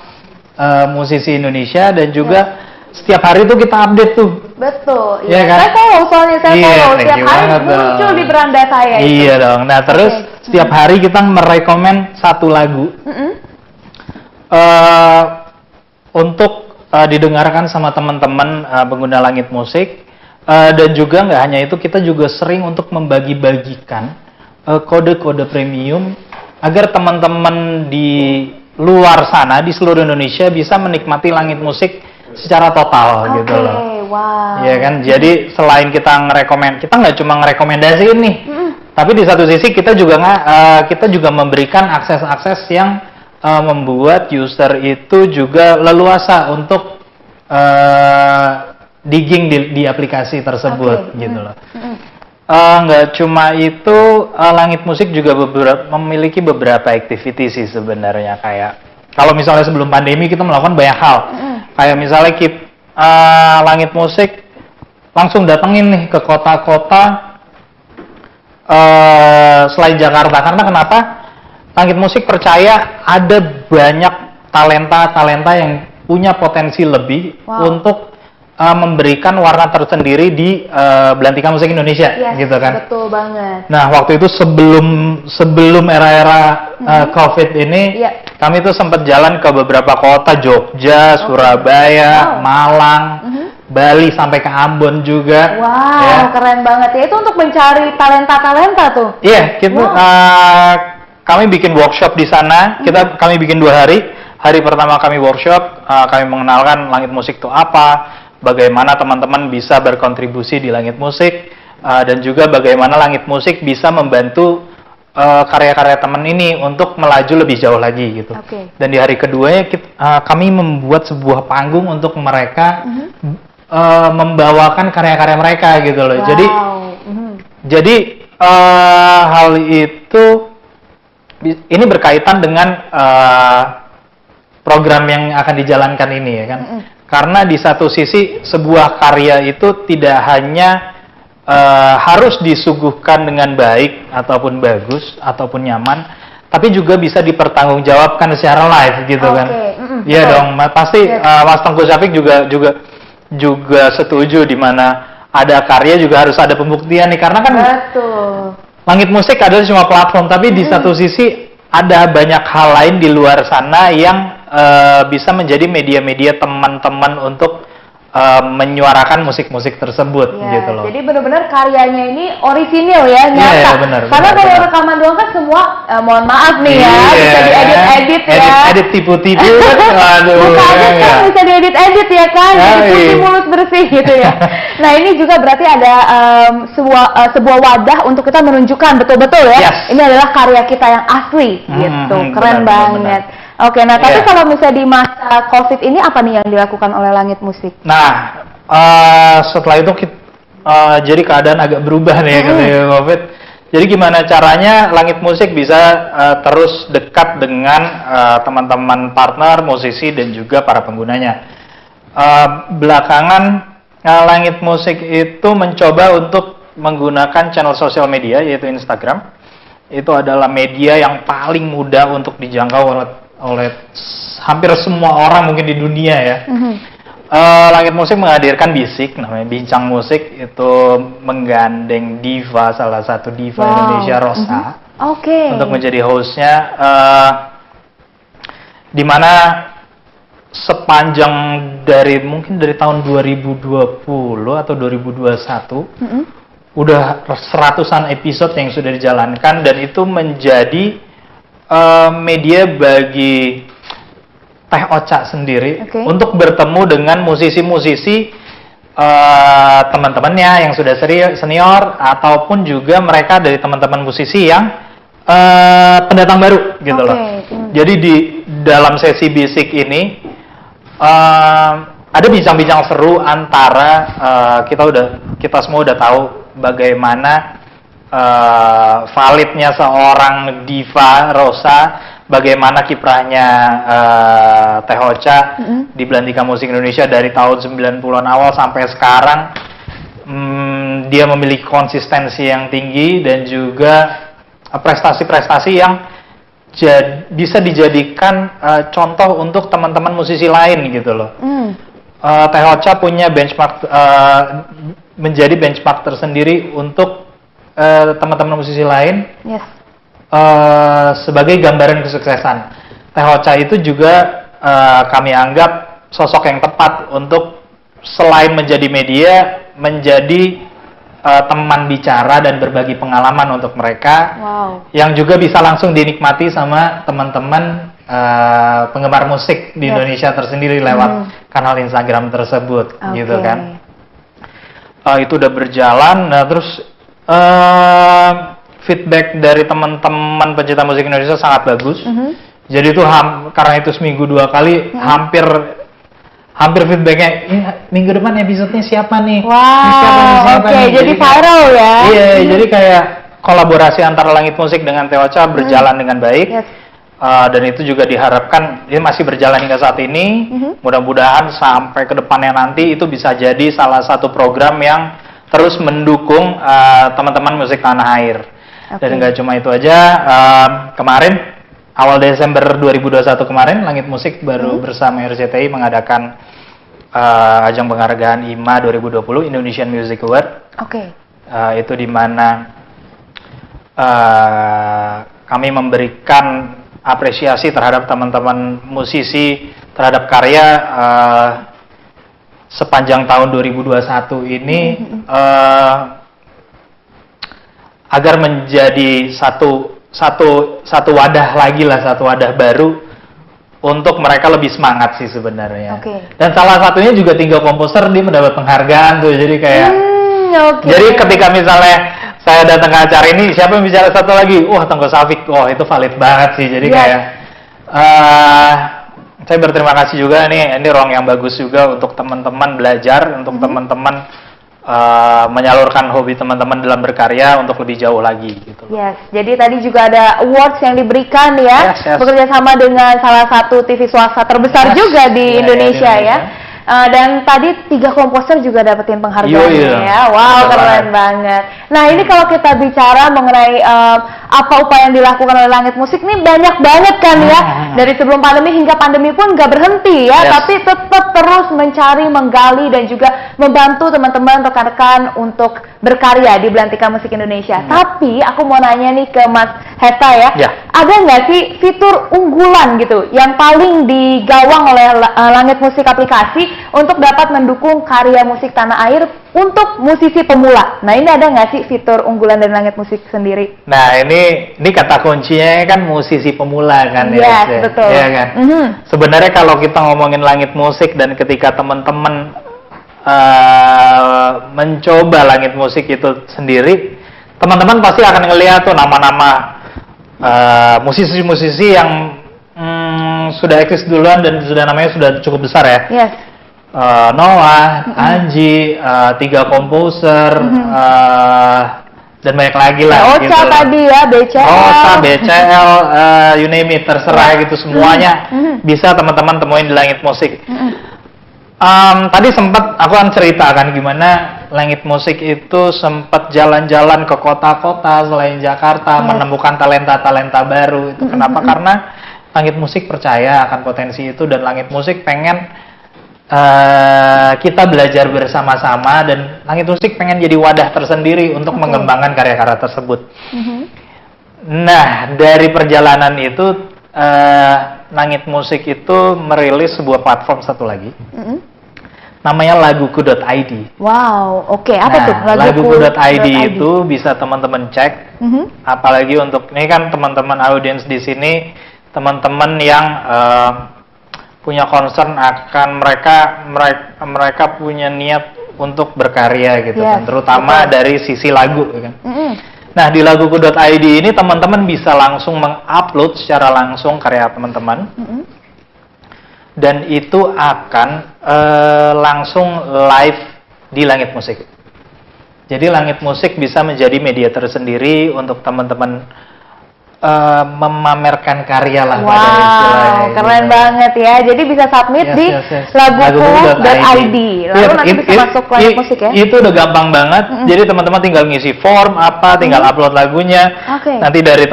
musisi Indonesia, dan juga setiap hari tuh kita update tuh. Betul, iya kan? Saya follow, soalnya saya follow setiap hari muncul di beranda saya. Iya dong. Nah terus setiap hari kita merekomen satu lagu untuk didengarkan sama teman-teman pengguna Langit Musik, dan juga nggak hanya itu, kita juga sering untuk membagi-bagikan kode-kode premium agar teman-teman di luar sana di seluruh Indonesia bisa menikmati Langit Musik secara total gitu loh. Wow. Ya kan, jadi selain kita kita nggak cuma ngerekomendasiin nih, tapi di satu sisi kita juga memberikan akses-akses yang membuat user itu juga leluasa untuk digging di aplikasi tersebut gitu loh. Nggak cuma itu, Langit Musik juga memiliki beberapa activity sih sebenarnya. Kayak kalau misalnya sebelum pandemi kita melakukan banyak hal. Kayak misalnya Langit Musik langsung datengin nih ke kota-kota selain Jakarta. Karena kenapa? Langit Musik percaya ada banyak talenta-talenta yang punya potensi lebih untuk memberikan warna tersendiri di belantika musik Indonesia, gitu kan? Betul banget. Nah, waktu itu sebelum era-era COVID ini, kami tuh sempat jalan ke beberapa kota, Jogja, Surabaya, Malang, Bali, sampai ke Ambon juga. Wow, ya. Keren banget ya. Itu untuk mencari talenta-talenta tuh. Iya, kita kami bikin workshop di sana. Kami bikin 2 hari. Hari pertama kami workshop, kami mengenalkan Langit Musik itu apa, bagaimana teman-teman bisa berkontribusi di Langit Musik, dan juga bagaimana Langit Musik bisa membantu karya-karya teman ini untuk melaju lebih jauh lagi gitu. Dan di hari keduanya kami membuat sebuah panggung untuk mereka membawakan karya-karya mereka gitu loh. Jadi hal itu ini berkaitan dengan program yang akan dijalankan ini ya kan. Karena di satu sisi sebuah karya itu tidak hanya harus disuguhkan dengan baik ataupun bagus ataupun nyaman, tapi juga bisa dipertanggungjawabkan secara live gitu kan. Iya dong, pasti Mas Tengku Syafiq juga setuju di mana ada karya juga harus ada pembuktian nih, karena kan Langit Musik adalah cuma platform, tapi di satu sisi ada banyak hal lain di luar sana yang bisa menjadi media-media teman-teman untuk menyuarakan musik-musik tersebut gitu loh. Jadi benar-benar karyanya ini orisinil ya, nyata. Karena kalau rekaman doang kan semua mohon maaf nih ya, bisa diedit-edit ya. Edit tipu-tipu kan, aduh. Buka aja kan bisa diedit-edit ya kan, jadi putih mulus bersih gitu ya. Nah ini juga berarti ada sebuah wadah untuk kita menunjukkan betul-betul ya, ini adalah karya kita yang asli gitu, keren banget. Oke, nah tapi kalau misalnya di masa COVID ini apa nih yang dilakukan oleh Langit Musik? Nah, setelah itu jadi keadaan agak berubah nih katanya COVID. Jadi gimana caranya Langit Musik bisa terus dekat dengan teman-teman partner, musisi dan juga para penggunanya. Belakangan Langit Musik itu mencoba untuk menggunakan channel sosial media yaitu Instagram. Itu adalah media yang paling mudah untuk dijangkau oleh hampir semua orang mungkin di dunia ya. Langit Musik menghadirkan Bisik, namanya Bincang Musik, itu menggandeng diva, salah satu diva Indonesia, Rosa, untuk menjadi hostnya, di mana sepanjang mungkin dari tahun 2020 atau 2021 udah seratusan episode yang sudah dijalankan, dan itu menjadi media bagi Teh Ocha sendiri untuk bertemu dengan musisi-musisi teman-temannya yang sudah senior ataupun juga mereka dari teman-teman musisi yang pendatang baru gitu loh. Jadi di dalam sesi Bisik ini ada bincang-bincang seru antara kita semua udah tahu bagaimana validnya seorang diva Rosa, bagaimana kiprahnya Teh Ocha di belantika musik Indonesia dari tahun 90-an awal sampai sekarang. Dia memiliki konsistensi yang tinggi dan juga prestasi-prestasi yang bisa dijadikan contoh untuk teman-teman musisi lain gitu loh. Teh Ocha punya benchmark, menjadi benchmark tersendiri untuk teman-teman musisi lain sebagai gambaran kesuksesan. Teh Ocha itu juga kami anggap sosok yang tepat untuk selain menjadi media, menjadi teman bicara dan berbagi pengalaman untuk mereka, yang juga bisa langsung dinikmati sama teman-teman penggemar musik di Indonesia tersendiri lewat kanal Instagram tersebut, gitu kan. Itu udah berjalan. Nah terus feedback dari teman-teman pencinta musik Indonesia sangat bagus. Jadi itu karena itu seminggu 2 kali hampir feedbacknya minggu depan episodenya siapa nih? Jadi viral ya. Iya, jadi kayak kolaborasi antara Langit Musik dengan Teh Ocha berjalan dengan baik. Dan itu juga diharapkan ini masih berjalan hingga saat ini. Mudah-mudahan sampai ke depannya nanti itu bisa jadi salah satu program yang terus mendukung teman-teman musik tanah air. Dan nggak cuma itu aja, kemarin awal Desember 2021 kemarin Langit Musik baru bersama RCTI mengadakan ajang penghargaan IMA 2020 Indonesian Music Award. Itu di mana kami memberikan apresiasi terhadap teman-teman musisi terhadap karya sepanjang tahun 2021 ini, agar menjadi satu satu wadah lagi lah, satu wadah baru untuk mereka lebih semangat sih sebenarnya. Dan salah satunya juga 3 komposer dia mendapat penghargaan tuh, jadi kayak jadi ketika misalnya saya datang ke acara ini, siapa yang bicara satu lagi? Wah, Tengku Safik. Wah, itu valid banget sih. Jadi kayak saya berterima kasih juga nih, ini ruang yang bagus juga untuk teman-teman belajar, untuk teman-teman menyalurkan hobi teman-teman dalam berkarya untuk lebih jauh lagi gitu. Jadi tadi juga ada awards yang diberikan ya, bekerja sama dengan salah satu TV swasta terbesar juga di Indonesia ya. Dan tadi 3 komposer juga dapetin penghargaan ya. Wow, keren banget. Nah, ini kalau kita bicara mengenai apa upaya yang dilakukan oleh Langit Musik nih banyak banget kan ya. Dari sebelum pandemi hingga pandemi pun nggak berhenti ya, tapi tetap terus mencari, menggali dan juga membantu teman-teman rekan-rekan untuk berkarya di Belantika Musik Indonesia. Tapi aku mau nanya nih ke Mas Hesta ya. Ada nggak sih fitur unggulan gitu yang paling digawang oleh Langit Musik aplikasi untuk dapat mendukung karya musik tanah air untuk musisi pemula? Nah, ini ada nggak sih fitur unggulan dari Langit Musik sendiri? Nah, ini kata kuncinya kan musisi pemula kan ya. Betul. Ya kan. Sebenarnya kalau kita ngomongin Langit Musik dan ketika teman-teman mencoba Langit Musik itu sendiri, teman-teman pasti akan ngelihat tuh nama-nama musisi-musisi yang sudah eksis duluan dan namanya sudah cukup besar ya. Noah, Anji, 3 komposer, dan banyak lagi lah. Ocha gitu. Tadi ya, BCL. Ocha, BCL, you name it, terserah gitu semuanya bisa teman-teman temuin di Langit Musik. Tadi sempat aku kan ceritakan gimana Langit Musik itu sempat jalan-jalan ke kota-kota selain Jakarta, menemukan talenta-talenta baru. Itu kenapa? Karena Langit Musik percaya akan potensi itu dan Langit Musik pengen kita belajar bersama-sama dan Langit Musik pengen jadi wadah tersendiri untuk mengembangkan karya-karya tersebut. Nah, dari perjalanan itu Langit Musik itu merilis sebuah platform satu lagi. Namanya laguku.id. Wow, apa tuh laguku.id itu bisa teman-teman cek. Apalagi untuk ini kan teman-teman audiens di sini, teman-teman yang punya concern akan mereka punya niat untuk berkarya gitu kan, terutama dari sisi lagu kan. Nah, di laguku.id ini teman-teman bisa langsung mengupload secara langsung karya teman-teman. Dan itu akan langsung live di Langit Musik. Jadi Langit Musik bisa menjadi media tersendiri untuk teman-teman memamerkan karya lah pada istilahnya. Keren banget ya. Jadi bisa submit di laguku.id. Lalu nanti bisa masuk Langit Musik ya. Itu udah gampang banget. Jadi teman-teman tinggal ngisi form tinggal upload lagunya. Nanti dari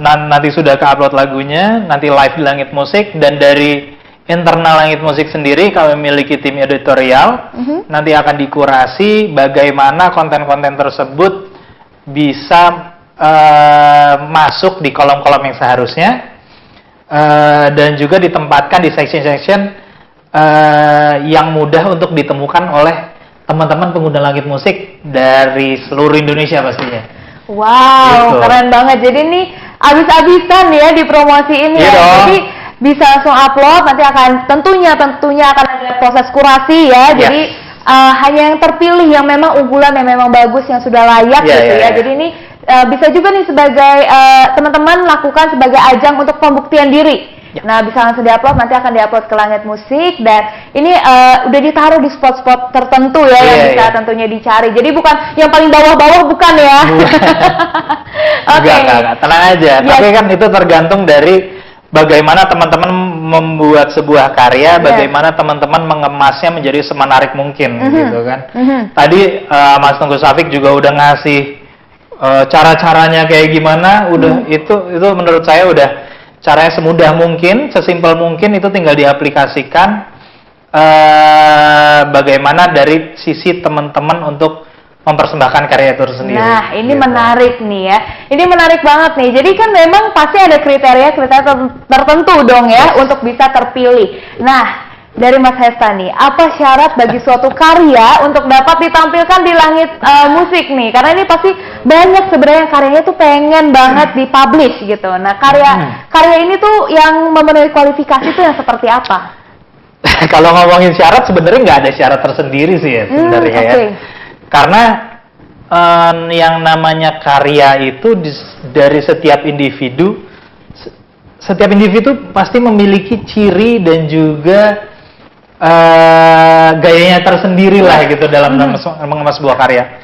nanti sudah ke-upload lagunya, nanti live di Langit Musik dan dari internal Langit Musik sendiri kami memiliki tim editorial, nanti akan dikurasi bagaimana konten-konten tersebut bisa masuk di kolom-kolom yang seharusnya dan juga ditempatkan di section-section yang mudah untuk ditemukan oleh teman-teman pengguna Langit Musik dari seluruh Indonesia pastinya. Wow, gitu. Keren banget. Jadi ini abis-abisan ya dipromosiin ya. Jadi bisa langsung upload, nanti akan tentunya akan ada proses kurasi ya. Jadi hanya yang terpilih yang memang unggulan, yang memang bagus, yang sudah layak gitu ya. Jadi ini bisa juga nih sebagai teman-teman lakukan sebagai ajang untuk pembuktian diri. Nah, bisa langsung diupload, nanti akan diupload ke Langit Musik dan ini udah ditaruh di spot-spot tertentu ya yang bisa tentunya dicari. Jadi bukan yang paling bawah-bawah, bukan ya. Enggak, tenang aja. Tapi kan itu tergantung dari bagaimana teman-teman membuat sebuah karya, bagaimana teman-teman mengemasnya menjadi semenarik mungkin gitu kan. Tadi Mas Tengku Safik juga udah ngasih cara-caranya kayak gimana, itu menurut saya udah caranya semudah mungkin, sesimpel mungkin, itu tinggal diaplikasikan bagaimana dari sisi teman-teman untuk mempersembahkan karya itu sendiri. Nah, ini menarik nih ya. Ini menarik banget nih. Jadi kan memang pasti ada kriteria tertentu dong ya untuk bisa terpilih. Nah, dari Mas Hesta nih, apa syarat bagi suatu karya untuk dapat ditampilkan di langit musik nih? Karena ini pasti banyak sebenarnya karyanya tuh pengen banget dipublish gitu. Nah, karya ini tuh yang memenuhi kualifikasi tuh yang seperti apa? Kalau ngomongin syarat sebenarnya nggak ada syarat tersendiri sih ya sebenarnya ya. Karena yang namanya karya itu dari setiap individu pasti memiliki ciri dan juga gayanya tersendiri lah gitu dalam mengemas sebuah karya.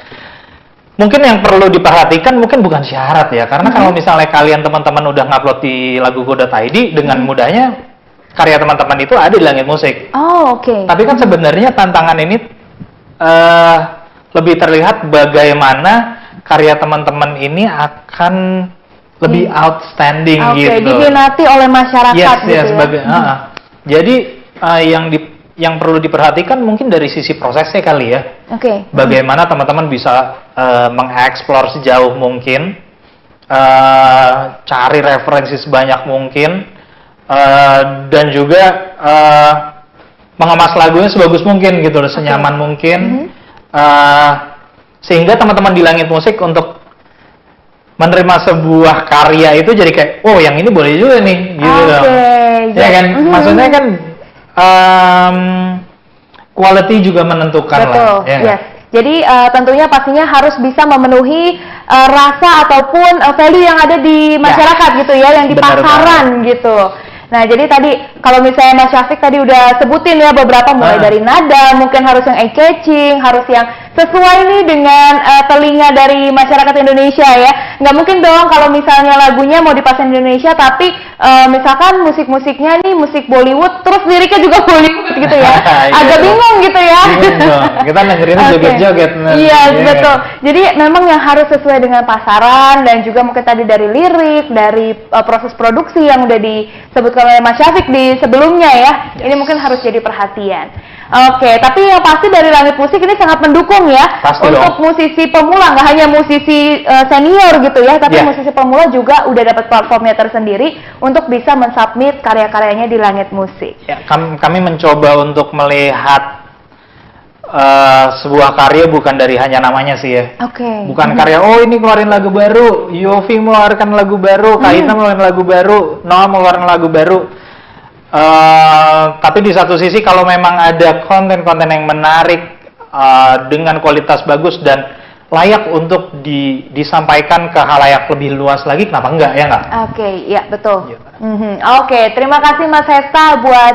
Mungkin yang perlu diperhatikan mungkin bukan syarat ya, karena kalau misalnya kalian teman-teman udah ngupload di lagugo.id dengan mudahnya karya teman-teman itu ada di langit musik. Oh, oke. Tapi kan sebenarnya tantangan ini lebih terlihat bagaimana karya teman-teman ini akan lebih outstanding gitu. Diminati oleh masyarakat gitu ya. Jadi yang perlu diperhatikan mungkin dari sisi prosesnya kali ya. Bagaimana teman-teman bisa mengeksplor sejauh mungkin, cari referensi sebanyak mungkin, dan juga mengemas lagunya sebagus mungkin gitu, senyaman mungkin, sehingga teman-teman di langit musik untuk menerima sebuah karya itu jadi kayak, oh yang ini boleh juga nih, gitu dong. Ya kan, maksudnya kan quality juga menentukan lah. Ya. Jadi tentunya pastinya harus bisa memenuhi rasa ataupun value yang ada di masyarakat gitu ya, yang di pasaran gitu. Nah, jadi tadi kalau misalnya Mas Syafiq tadi udah sebutin ya beberapa, mulai dari nada, mungkin harus yang eye-catching, harus yang sesuai nih dengan telinga dari masyarakat Indonesia ya. Nggak mungkin dong kalau misalnya lagunya mau dipasang di Indonesia, tapi misalkan musik-musiknya nih musik Bollywood, terus liriknya juga Bollywood gitu ya. Agak bingung gitu ya. Kita dengerinnya joget-joget. Iya, betul. Jadi memang yang harus sesuai dengan pasaran, dan juga mungkin tadi dari lirik, dari proses produksi yang udah disebutkan oleh Mas Syafiq di sebelumnya ya. Ini mungkin harus jadi perhatian. Oke, tapi yang pasti dari langit musik ini sangat mendukung ya. Pasti untuk dong. musisi pemula, nggak hanya musisi senior gitu ya, tapi musisi pemula juga udah dapat platformnya tersendiri untuk bisa mensubmit karya-karyanya di langit musik. Ya, kami mencoba untuk melihat sebuah karya bukan dari hanya namanya sih ya. Bukan karya, oh ini keluarin lagu baru, Yofi mengeluarkan lagu baru, Kaita mengeluarkan lagu baru, Noah mengeluarkan lagu baru. Tapi di satu sisi kalau memang ada konten-konten yang menarik dengan kualitas bagus dan layak untuk disampaikan ke halayak lebih luas lagi, kenapa enggak ya enggak? Iya betul. Terima kasih Mas Hesta buat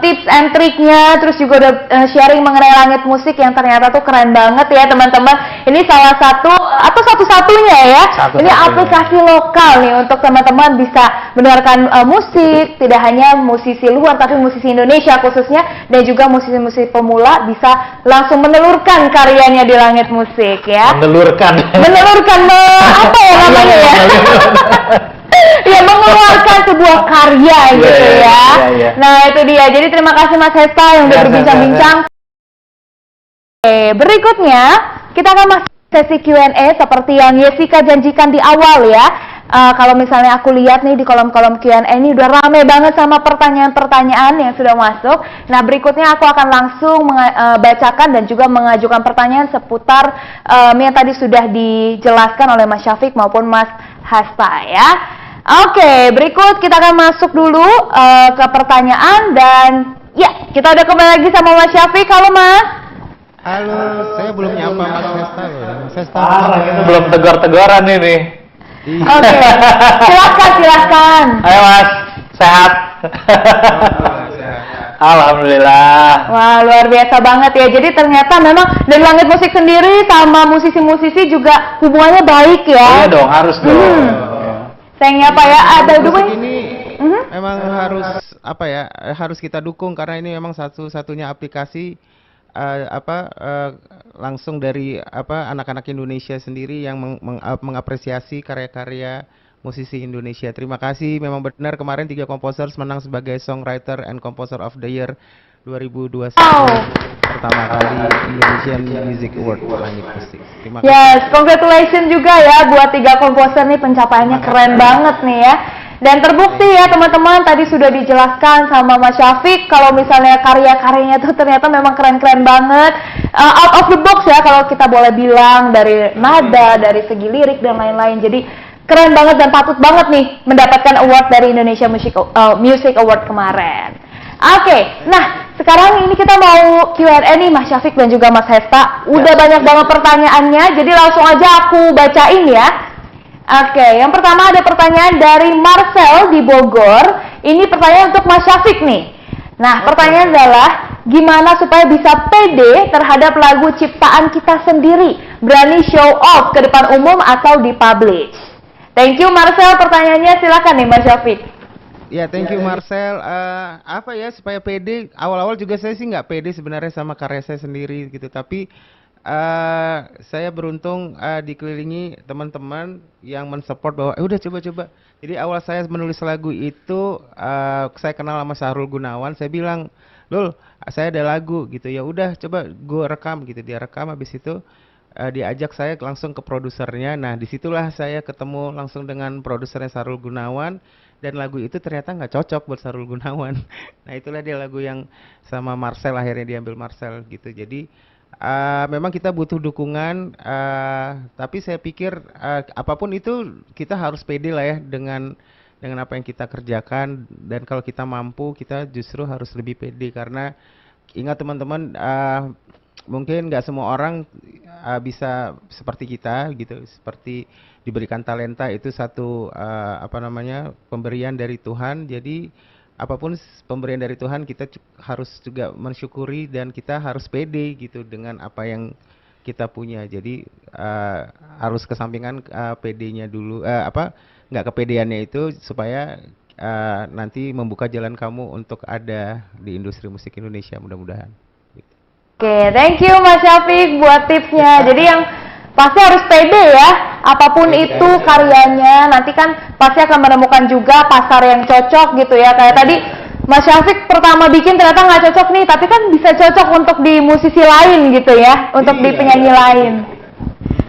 tips and triknya, terus juga udah sharing mengenai langit musik yang ternyata tuh keren banget ya teman-teman. Ini salah satu atau satu-satunya ya. Ini aplikasi lokal nih untuk teman-teman bisa mendengarkan musik, tidak hanya musisi luar tapi musisi Indonesia khususnya, dan juga musisi-musisi pemula bisa langsung menelurkan karyanya di langit musik ya. Menelurkan apa ya namanya ya? Ya, mengeluarkan sebuah karya gitu ya. Nah, itu dia. Jadi terima kasih Mas Hesta yang udah berbincang-bincang. Berikutnya kita akan masuk sesi Q&A seperti yang Yesika janjikan di awal ya. Kalau misalnya aku lihat nih di kolom-kolom Q&A ini udah rame banget sama pertanyaan-pertanyaan yang sudah masuk. Nah, berikutnya aku akan langsung bacakan dan juga mengajukan pertanyaan seputar yang tadi sudah dijelaskan oleh Mas Syafiq maupun Mas Hesta ya. Berikut kita akan masuk dulu ke pertanyaan, dan ya kita udah kembali lagi sama Mas Syafiq. Halo Mas. Halo, saya belum nyapa Mas Hesta loh. Mas Hesta belum tegur-teguran ini. Silahkan. Ayo Mas, sehat? Alhamdulillah. Wah, luar biasa banget ya. Jadi ternyata memang dari langit musik sendiri sama musisi-musisi juga hubungannya baik ya. Iya dong, harus dong. Sayangnya apa ya, ada musik ini memang harus kita dukung, karena ini memang satu-satunya aplikasi langsung dari anak-anak Indonesia sendiri yang mengapresiasi karya-karya musisi Indonesia. Terima kasih, memang benar kemarin 3 komposer menang sebagai Songwriter and Composer of the Year 2021. Pertama kali Indonesian Music Award langit musik. Terima kasih. Yes, congratulations juga ya buat 3 komposer nih, pencapaiannya keren banget nih ya. Dan terbukti ya teman-teman, tadi sudah dijelaskan sama Mas Syafiq kalau misalnya karya-karyanya tuh ternyata memang keren-keren banget, out of the box ya kalau kita boleh bilang, dari nada, dari segi lirik dan lain-lain. Jadi keren banget dan patut banget nih mendapatkan award dari Indonesia Music Award kemarin. Oke, nah sekarang ini kita mau Q&A nih Mas Syafiq dan juga Mas Hesta. Udah banyak banget pertanyaannya, jadi langsung aja aku bacain ya. Oke, yang pertama ada pertanyaan dari Marcel di Bogor. Ini pertanyaan untuk Mas Syafiq nih. Nah, pertanyaan adalah gimana supaya bisa pede terhadap lagu ciptaan kita sendiri, berani show off ke depan umum atau dipublish? Thank you Marcel, pertanyaannya silakan nih Mas Syafiq. Ya, thank you Marcel. Apa ya supaya pede? Awal-awal juga saya sih nggak pede sebenarnya sama karya saya sendiri gitu, tapi saya beruntung dikelilingi teman-teman yang mensupport bahwa udah coba-coba. Jadi awal saya menulis lagu itu saya kenal sama Sahrul Gunawan. Saya bilang, "Lul, saya ada lagu gitu. Ya udah coba gue rekam gitu." Dia rekam, habis itu diajak saya langsung ke produsernya. Nah, disitulah saya ketemu langsung dengan produsernya Sahrul Gunawan, dan lagu itu ternyata nggak cocok buat Sahrul Gunawan. Nah, itulah dia lagu yang sama Marcel, akhirnya diambil Marcel gitu. Jadi memang kita butuh dukungan, tapi saya pikir apapun itu kita harus pede lah ya dengan apa yang kita kerjakan, dan kalau kita mampu kita justru harus lebih pede, karena ingat teman-teman, mungkin nggak semua orang bisa seperti kita gitu, seperti diberikan talenta itu satu pemberian dari Tuhan. Jadi apapun pemberian dari Tuhan, kita harus juga mensyukuri dan kita harus pede gitu dengan apa yang kita punya. Jadi harus kesampingan pedenya dulu, nggak kepedeannya itu, supaya nanti membuka jalan kamu untuk ada di industri musik Indonesia, mudah-mudahan. Oke, thank you Mas Syafiq buat tipsnya. Jadi yang pasti harus pede ya, apapun itu karyanya, nanti kan pasti akan menemukan juga pasar yang cocok gitu ya. Kayak tadi Mas Syafiq pertama bikin ternyata nggak cocok nih, tapi kan bisa cocok untuk di musisi lain gitu ya, untuk di penyanyi lain.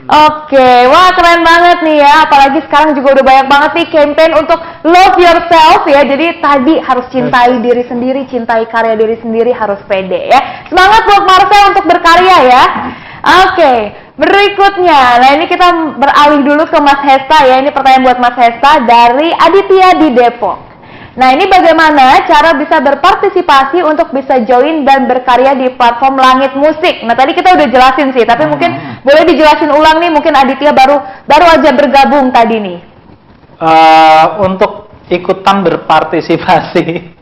Oke, wah keren banget nih ya, apalagi sekarang juga udah banyak banget nih campaign untuk love yourself ya. Jadi tadi harus cintai diri sendiri, cintai karya diri sendiri, harus pede ya. Semangat buat Marcel untuk berkarya ya. Oke, berikutnya, nah ini kita beralih dulu ke Mas Hesta ya. Ini pertanyaan buat Mas Hesta dari Aditya di Depok. Nah, ini bagaimana cara bisa berpartisipasi untuk bisa join dan berkarya di platform Langit Musik? Nah, tadi kita udah jelasin sih, tapi mungkin boleh dijelasin ulang nih, mungkin Aditya baru aja bergabung tadi nih. Untuk ikutan berpartisipasi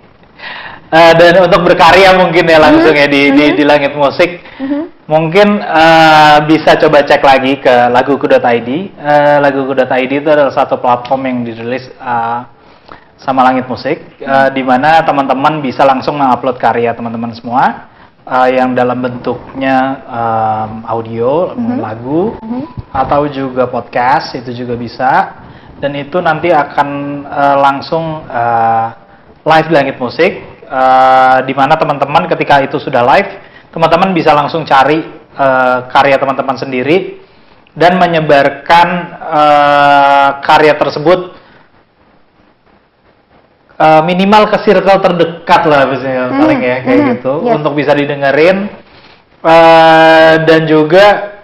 dan untuk berkarya mungkin ya langsung ya di Langit Musik, mungkin bisa coba cek lagi ke laguku.id. Laguku.id itu adalah satu platform yang dirilis sama Langit Musik, di mana teman-teman bisa langsung mengupload karya teman-teman semua yang dalam bentuknya audio, lagu, atau juga podcast, itu juga bisa. Dan itu nanti akan langsung live di Langit Musik, di mana teman-teman ketika itu sudah live, teman-teman bisa langsung cari karya teman-teman sendiri dan menyebarkan karya tersebut minimal ke circle terdekat lah biasanya, paling ya kayak gitu, untuk bisa didengerin. Dan juga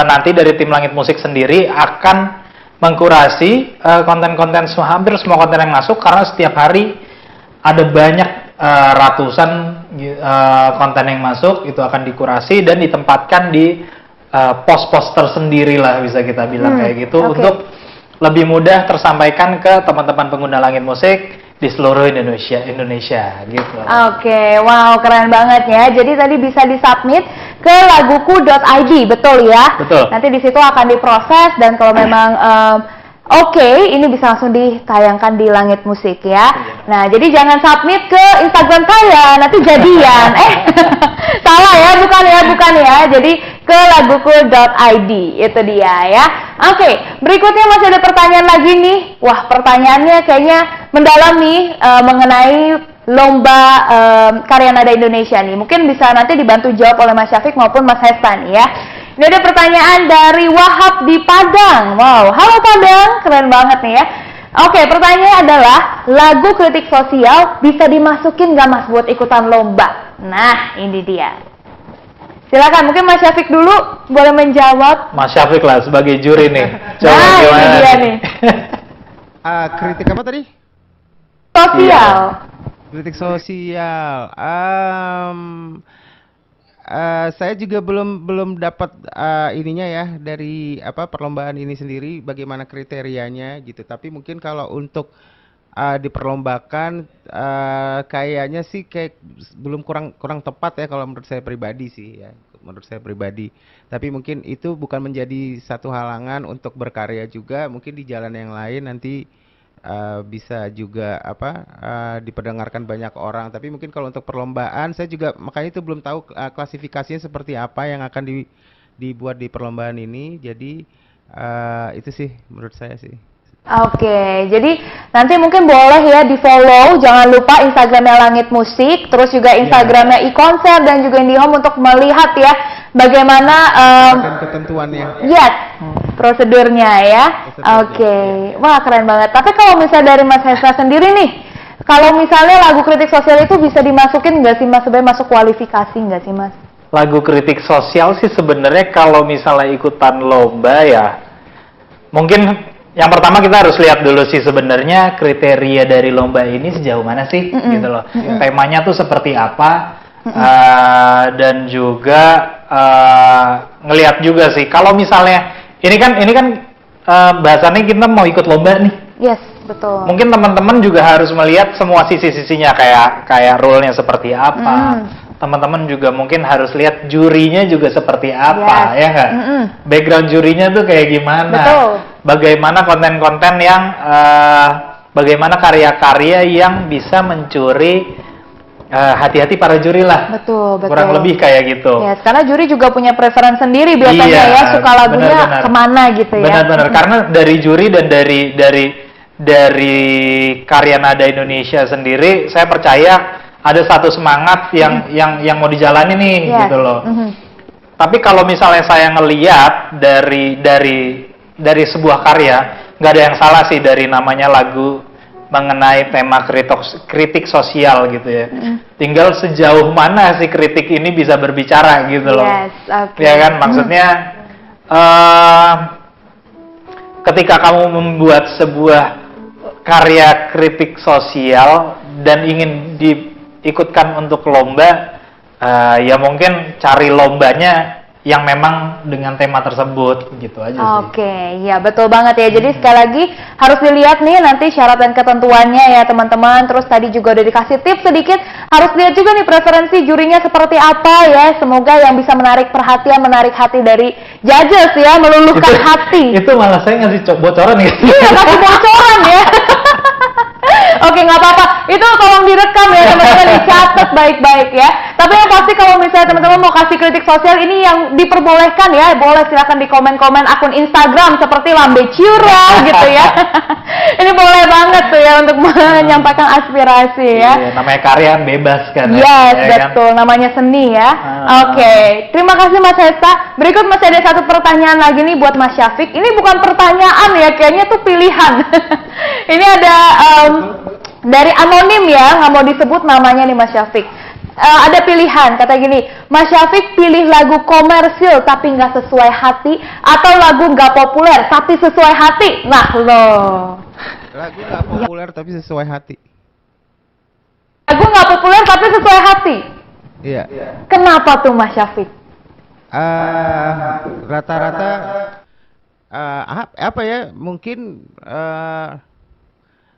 nanti dari tim Langit Musik sendiri akan mengkurasi konten-konten, hampir semua konten yang masuk, karena setiap hari ada banyak ratusan konten yang masuk, itu akan dikurasi dan ditempatkan di pos-pos tersendiri lah, bisa kita bilang kayak gitu, untuk lebih mudah tersampaikan ke teman-teman pengguna Langit Musik di seluruh Indonesia gitu. Oke, wow keren banget ya. Jadi tadi bisa disubmit ke laguku.id, betul ya? Betul. Nanti di situ akan diproses, dan kalau memang ini bisa langsung ditayangkan di Langit Musik ya. Nah, jadi jangan submit ke Instagram saya, nanti jadian. Salah ya, bukan ya. Jadi ke laguku.id, itu dia ya. Oke, berikutnya masih ada pertanyaan lagi nih. Wah, pertanyaannya kayaknya mendalam nih, mengenai lomba karya nada Indonesia nih. Mungkin bisa nanti dibantu jawab oleh Mas Syafiq maupun Mas Hesta nih ya. Ini ada pertanyaan dari Wahab di Padang. Wow, halo Padang, keren banget nih ya. Oke, pertanyaannya adalah lagu kritik sosial bisa dimasukin nggak Mas buat ikutan lomba? Nah, ini dia. Silakan, mungkin Mas Syafiq dulu boleh menjawab. Mas Syafiq lah sebagai juri nih. Nah, ini dia nih. Kritik apa tadi? Sosial. Kritik sosial. Saya juga belum dapat ininya ya dari perlombaan ini sendiri bagaimana kriterianya gitu. Tapi mungkin kalau untuk diperlombakan kayaknya sih kayak belum kurang tepat ya kalau menurut saya pribadi sih ya. Menurut saya pribadi. Tapi mungkin itu bukan menjadi satu halangan untuk berkarya juga. Mungkin di jalan yang lain nanti bisa juga diperdengarkan banyak orang. Tapi mungkin kalau untuk perlombaan saya juga makanya itu belum tahu klasifikasinya seperti apa yang akan dibuat di perlombaan ini. Jadi itu sih menurut saya sih. Oke, jadi nanti mungkin boleh ya di follow, jangan lupa Instagramnya Langit Musik, terus juga Instagramnya iKonser dan juga IndiHome untuk melihat ya bagaimana dan ketentuannya. Yes, prosedurnya ya. Oke, wah keren banget. Tapi kalau misalnya dari Mas Hesa sendiri nih, kalau misalnya lagu kritik sosial itu bisa dimasukin nggak sih Mas? Sebenarnya masuk kualifikasi nggak sih Mas? Lagu kritik sosial sih sebenarnya kalau misalnya ikutan lomba ya, mungkin yang pertama kita harus lihat dulu sih sebenarnya kriteria dari lomba ini sejauh mana sih, gitu loh. Temanya tuh seperti apa, dan juga ngelihat juga sih. Kalau misalnya ini kan bahasannya kita mau ikut lomba nih. Yes, betul. Mungkin teman-teman juga harus melihat semua sisi-sisinya kayak role-nya seperti apa. Teman-teman juga mungkin harus lihat jurinya juga seperti apa, ya nggak? Background jurinya tuh kayak gimana? Betul. Bagaimana konten-konten yang, bagaimana karya-karya yang bisa mencuri hati-hati para juri lah. Betul. Kurang lebih kayak gitu. Ya, karena juri juga punya preferensi sendiri biasanya ya, suka lagunya benar-benar. kemana gitu ya. Benar-benar, karena dari juri dan dari Karya Nada Indonesia sendiri, saya percaya ada satu semangat yang mau dijalani nih, gitu loh. Tapi kalau misalnya saya ngeliat dari sebuah karya, nggak ada yang salah sih dari namanya lagu mengenai tema kritik sosial gitu ya. Tinggal sejauh mana sih kritik ini bisa berbicara gitu loh. Ya kan, maksudnya ketika kamu membuat sebuah karya kritik sosial dan ingin diikutkan untuk lomba, ya mungkin cari lombanya yang memang dengan tema tersebut, gitu aja sih. Oke, ya betul banget ya. Jadi sekali lagi harus dilihat nih nanti syarat dan ketentuannya ya teman-teman. Terus tadi juga udah dikasih tips sedikit. Harus lihat juga nih preferensi jurinya seperti apa ya. Semoga yang bisa menarik perhatian, menarik hati dari judges ya, meluluhkan hati. Itu malah saya ngasih bocoran ya. Iya, kasih bocoran ya. Oke, nggak apa-apa. Itu tolong direkam ya teman-teman, dicatat baik-baik ya. Tapi yang pasti kalau misalnya teman-teman mau kasih kritik sosial ini yang diperbolehkan ya, boleh silakan di komen-komen akun Instagram seperti Lambe Cura gitu ya. Ini boleh banget tuh ya untuk menyampaikan aspirasi ya. Iya, namanya karya bebas kan. Yes, ya, betul. Kan? Namanya seni ya. Oke, terima kasih Mas Hesta. Berikut masih ada satu pertanyaan lagi nih buat Mas Syafiq. Ini bukan pertanyaan ya, kayaknya tuh pilihan. Ini ada dari anonim ya, nggak mau disebut namanya nih Mas Syafiq. Ada pilihan, kata gini, Mas Syafiq pilih lagu komersil tapi nggak sesuai hati, atau lagu nggak populer tapi sesuai hati. Nah loh. Lagu nggak populer tapi sesuai hati. Lagu nggak populer tapi sesuai hati. Iya. Kenapa tuh Mas Syafiq? Rata-rata apa ya? Mungkin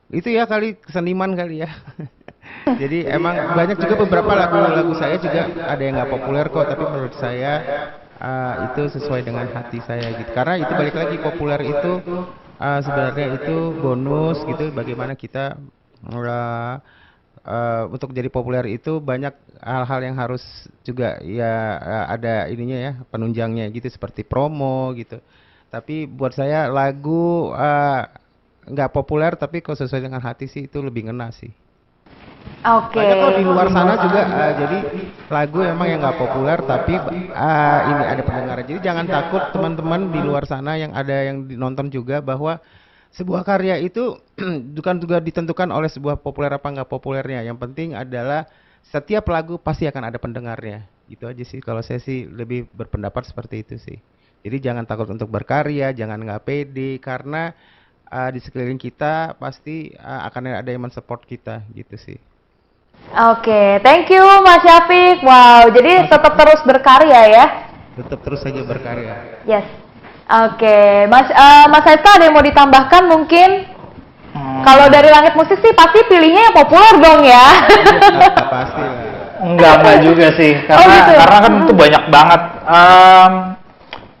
itu ya kali seniman kali ya. Jadi emang banyak juga beberapa lagu-lagu saya juga ada yang nggak populer kok, tapi menurut saya itu sesuai dengan hati saya gitu. Karena itu balik lagi, populer itu sebenarnya itu bonus gitu. Bagaimana kita untuk jadi populer itu banyak hal-hal yang harus juga ya ada ininya ya, penunjangnya gitu, seperti promo gitu. Tapi buat saya lagu nggak populer tapi kalau sesuai dengan hati sih itu lebih ngena sih. Oke. Banyak kalau di luar sana juga jadi lagu emang yang nggak populer tapi ini ada pendengar. Jadi jangan takut teman-teman di luar sana yang ada yang nonton juga, bahwa sebuah karya itu bukan juga ditentukan oleh sebuah populer apa nggak populernya. Yang penting adalah setiap lagu pasti akan ada pendengarnya. Gitu aja sih. Kalau saya sih lebih berpendapat seperti itu sih. Jadi jangan takut untuk berkarya, jangan nggak pede, karena di sekeliling kita pasti akan ada yang mensupport kita gitu sih. Oke, thank you Mas Syafiq. Wow, jadi tetap terus berkarya ya. Tetap terus saja berkarya. Yes. Oke, Mas Hesta ada yang mau ditambahkan mungkin? Kalau dari Langit Musik sih pasti pilihnya yang populer dong ya. Pasti lah. Enggak juga sih, gitu. karena kan itu banyak banget.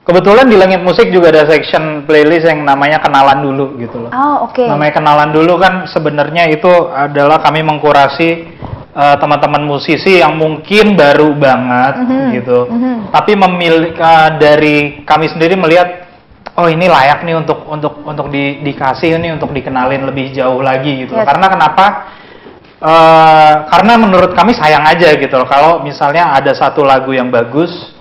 Kebetulan di Langit Musik juga ada section playlist yang namanya kenalan dulu gitu loh. Oh, oke. Namanya kenalan dulu kan sebenarnya itu adalah kami mengkurasi teman-teman musisi yang mungkin baru banget gitu. Tapi memilih dari kami sendiri melihat, oh ini layak nih untuk dikasih nih, untuk dikenalin lebih jauh lagi gitu. Yes. Karena kenapa? Karena menurut kami sayang aja gitu loh kalau misalnya ada satu lagu yang bagus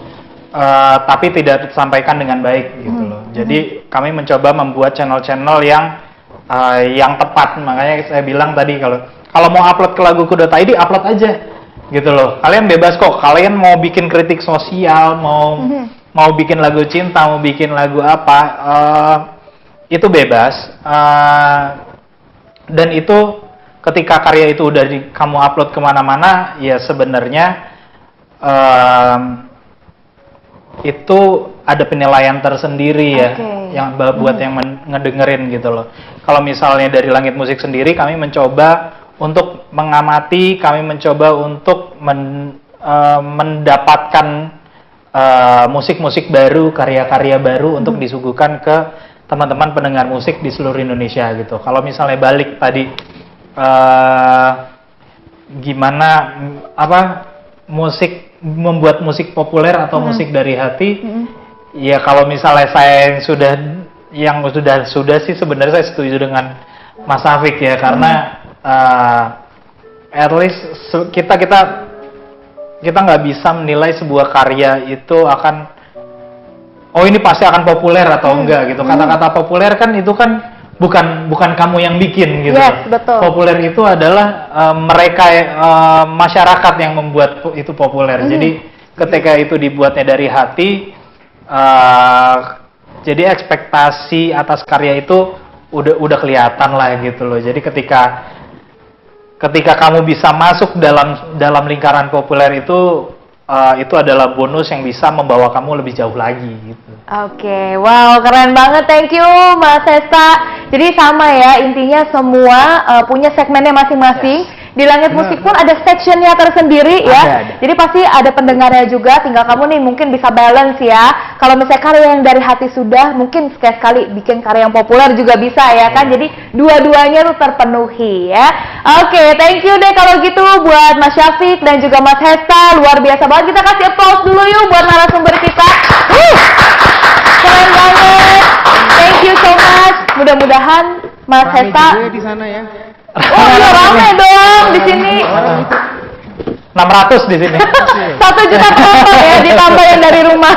tapi tidak disampaikan dengan baik gitu loh. Jadi kami mencoba membuat channel-channel yang tepat. Makanya saya bilang tadi kalau mau upload ke laguku.id, upload aja gitu loh. Kalian bebas kok. Kalian mau bikin kritik sosial, mau bikin lagu cinta, mau bikin lagu apa, itu bebas. Dan itu ketika karya itu udah kamu upload kemana-mana, ya sebenarnya itu ada penilaian tersendiri ya, yang buat yang ngedengerin gitu loh. Kalau misalnya dari Langit Musik sendiri, kami mencoba untuk mengamati, kami mencoba untuk mendapatkan musik-musik baru, karya-karya baru untuk disuguhkan ke teman-teman pendengar musik di seluruh Indonesia gitu. Kalau misalnya balik tadi gimana membuat musik populer atau musik dari hati, ya kalau misalnya saya yang sudah sih sebenarnya saya setuju dengan Mas Syafiq ya, karena at least kita nggak bisa menilai sebuah karya itu ini pasti akan populer atau enggak gitu. Kata-kata populer kan itu kan bukan kamu yang bikin gitu. Yes, betul. Populer itu adalah mereka masyarakat yang membuat itu populer. Jadi ketika itu dibuatnya dari hati, jadi ekspektasi atas karya itu udah kelihatan lah gitu loh. Jadi ketika kamu bisa masuk dalam lingkaran populer itu adalah bonus yang bisa membawa kamu lebih jauh lagi gitu. Oke, wow, keren banget, thank you Mas Hesta. Jadi sama ya, intinya semua punya segmennya masing-masing. Di Langit Musik pun ada sectionnya tersendiri ya. Ada. Jadi pasti ada pendengarnya juga. Tinggal kamu nih mungkin bisa balance ya. Kalau misalnya karya yang dari hati sudah, mungkin sekali-sekali bikin karya yang populer juga bisa ya kan. Jadi dua-duanya tuh terpenuhi ya. Oke, thank you deh kalau gitu buat Mas Syafiq dan juga Mas Hesta. Luar biasa banget. Kita kasih applause dulu yuk buat narasumber kita. Keren banget. Thank you so much. Mudah-mudahan Mas Hesta di sana ya. Oh iya, rame dong di sini. 600 di sini. 1 juta penonton ya, ditambah yang dari rumah.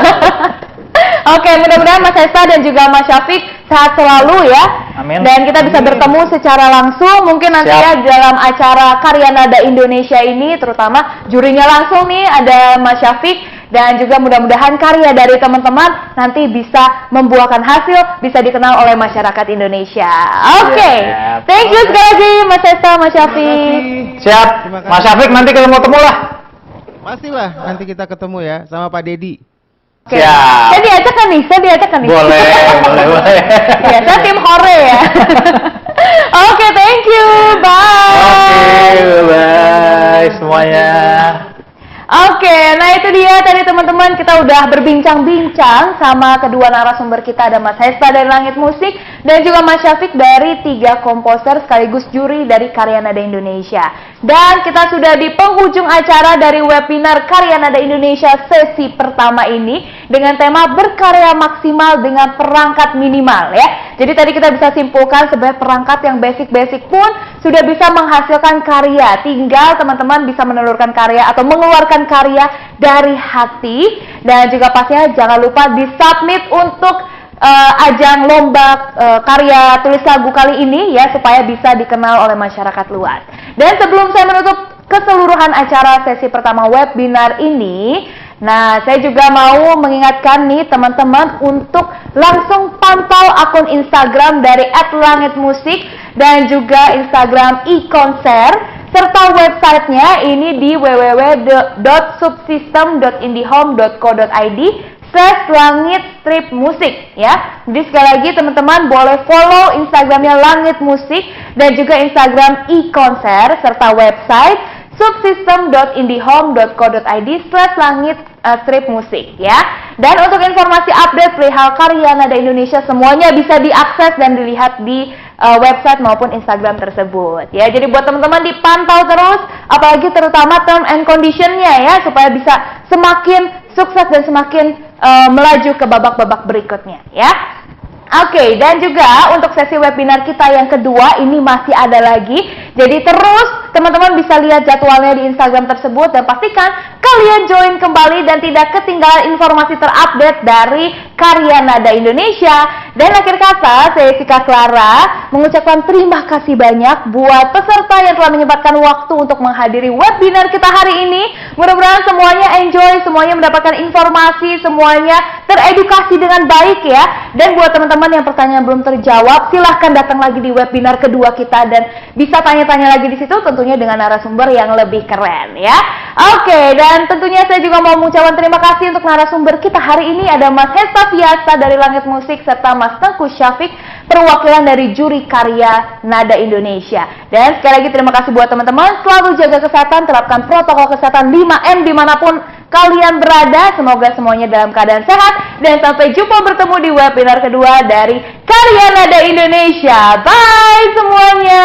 Oke, mudah-mudahan Mas Hesta dan juga Mas Syafiq sehat selalu ya. Amin. Dan kita bisa bertemu secara langsung mungkin nanti ya dalam acara Karya Nada Indonesia ini, terutama jurinya langsung nih ada Mas Syafiq. Dan juga mudah-mudahan karya dari teman-teman nanti bisa membuahkan hasil, bisa dikenal oleh masyarakat Indonesia. Oke, thank you sekali lagi Mas Hesta, Mas Syafiq. Siap, Mas Syafiq nanti ketemu lah. Pastilah nanti kita ketemu ya sama Pak Dedi. Oke. Siap. Saya diajak kan nih? Boleh. Ya, saya tim Hore ya. Oke, thank you. Bye. Oke, bye semuanya. Oke, nah itu dia tadi teman-teman, kita udah berbincang-bincang sama kedua narasumber kita, ada Mas Hesta dari Langit Musik dan juga Mas Syafiq dari 3 komposer sekaligus juri dari Karya Nada Indonesia. Dan kita sudah di penghujung acara dari webinar Karya Nada Indonesia sesi pertama ini dengan tema berkarya maksimal dengan perangkat minimal ya. Jadi tadi kita bisa simpulkan sebenarnya perangkat yang basic-basic pun sudah bisa menghasilkan karya. Tinggal teman-teman bisa menelurkan karya atau mengeluarkan karya dari hati. Dan juga pastinya jangan lupa di-submit untuk ajang lomba karya tulis lagu kali ini ya, supaya bisa dikenal oleh masyarakat luas. Dan sebelum saya menutup keseluruhan acara sesi pertama webinar ini, nah saya juga mau mengingatkan nih teman-teman untuk langsung pantau akun Instagram dari @langitmusik dan juga Instagram iKonser, serta websitenya ini di www.subsystem.indihome.co.id/langit-musik ya. Jadi sekali lagi teman-teman boleh follow Instagramnya Langit Musik dan juga Instagram iKonser serta website subsystem.indihome.co.id/langit-musik ya. Dan untuk informasi update perihal karya Nada Indonesia semuanya bisa diakses dan dilihat di website maupun Instagram tersebut ya. Jadi buat teman-teman dipantau terus, apalagi terutama term and conditionnya ya, supaya bisa semakin sukses dan semakin melaju ke babak-babak berikutnya ya. Oke, dan juga untuk sesi webinar kita yang kedua ini masih ada lagi. Jadi terus teman-teman bisa lihat jadwalnya di Instagram tersebut dan pastikan kalian join kembali dan tidak ketinggalan informasi terupdate dari karya Nada Indonesia. Dan akhir kata, saya Sika Clara mengucapkan terima kasih banyak buat peserta yang telah menyempatkan waktu untuk menghadiri webinar kita hari ini. Mudah-mudahan semuanya enjoy, semuanya mendapatkan informasi, semuanya teredukasi dengan baik ya. Dan buat teman-teman yang pertanyaan belum terjawab, silahkan datang lagi di webinar kedua kita dan bisa tanya-tanya lagi di situ, tentunya dengan narasumber yang lebih keren ya. Oke, dan tentunya saya juga mau mengucapkan terima kasih untuk narasumber kita hari ini, ada Mas Hesta Fiasa dari Langit Musik serta Mas Tengku Syafiq perwakilan dari juri karya Nada Indonesia. Dan sekali lagi terima kasih buat teman-teman, selalu jaga kesehatan, terapkan protokol kesehatan 5M dimanapun kalian berada. Semoga semuanya dalam keadaan sehat dan sampai jumpa bertemu di webinar kedua dari karya Nada Indonesia. Bye semuanya.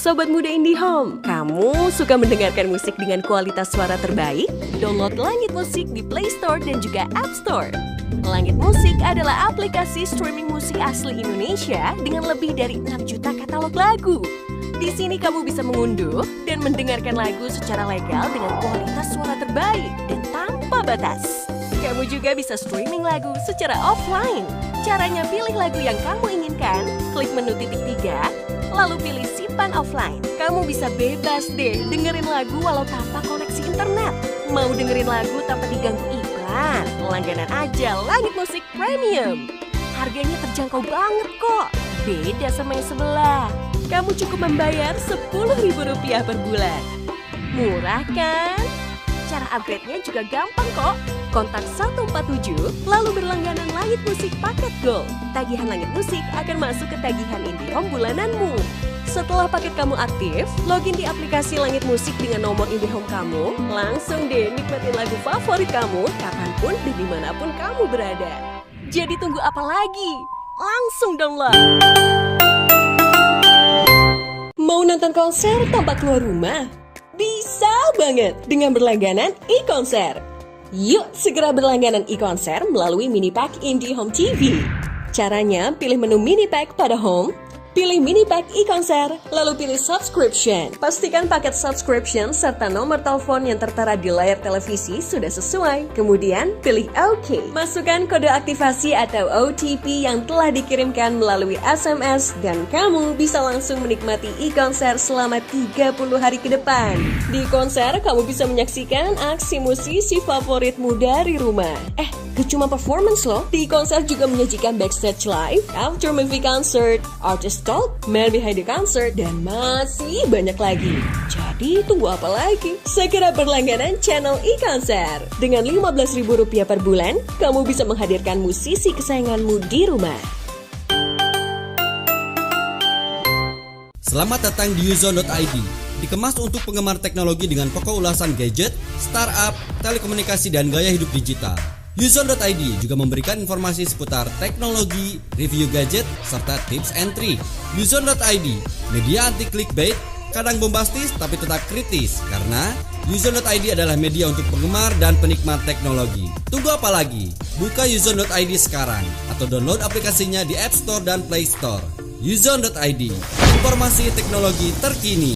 Sobat Muda IndiHome, kamu suka mendengarkan musik dengan kualitas suara terbaik? Download Langit Musik di Play Store dan juga App Store. Langit Musik adalah aplikasi streaming musik asli Indonesia dengan lebih dari 6 juta katalog lagu. Di sini kamu bisa mengunduh dan mendengarkan lagu secara legal dengan kualitas suara terbaik dan tanpa batas. Kamu juga bisa streaming lagu secara offline. Caranya pilih lagu yang kamu inginkan, klik menu titik 3, lalu pilih simpan offline. Kamu bisa bebas deh dengerin lagu walau tanpa koneksi internet. Mau dengerin lagu tanpa diganggu iklan? Langganan aja Langit Musik Premium. Harganya terjangkau banget kok. Beda sama yang sebelah. Kamu cukup membayar Rp10.000 per bulan. Murah kan? Cara upgrade-nya juga gampang kok. Kontak 147, lalu berlangganan Langit Musik paket Gold. Tagihan Langit Musik akan masuk ke tagihan IndiHome bulananmu. Setelah paket kamu aktif, login di aplikasi Langit Musik dengan nomor IndiHome kamu. Langsung deh nikmatin lagu favorit kamu, kapanpun dan dimanapun kamu berada. Jadi tunggu apa lagi? Langsung download! Mau nonton konser tanpa keluar rumah? Bisa banget dengan berlangganan iKonser. Yuk segera berlangganan iKonser melalui Mini Pack IndiHome TV. Caranya pilih menu Mini Pack pada Home, pilih Mini Pack iKonser, lalu pilih Subscription. Pastikan paket Subscription serta nomor telepon yang tertera di layar televisi sudah sesuai. Kemudian pilih OK. Masukkan kode aktivasi atau OTP yang telah dikirimkan melalui SMS dan kamu bisa langsung menikmati iKonser selama 30 hari ke depan. Di konser kamu bisa menyaksikan aksi musisi favoritmu dari rumah. Gak cuma performance loh, di konser juga menyajikan backstage live, after movie concert, artist talk, man behind the concert, dan masih banyak lagi. Jadi tunggu apa lagi? Segera berlangganan channel iKonser. Dengan Rp15.000 per bulan, kamu bisa menghadirkan musisi kesayanganmu di rumah. Selamat datang di uzone.id. Dikemas untuk penggemar teknologi dengan pokok ulasan gadget, startup, telekomunikasi, dan gaya hidup digital. uzone.id juga memberikan informasi seputar teknologi, review gadget, serta tips and trick. uzone.id, media anti clickbait, kadang bombastis tapi tetap kritis, karena uzone.id adalah media untuk penggemar dan penikmat teknologi. Tunggu apa lagi? Buka uzone.id sekarang atau download aplikasinya di App Store dan Play Store. Uzone.id, informasi teknologi terkini.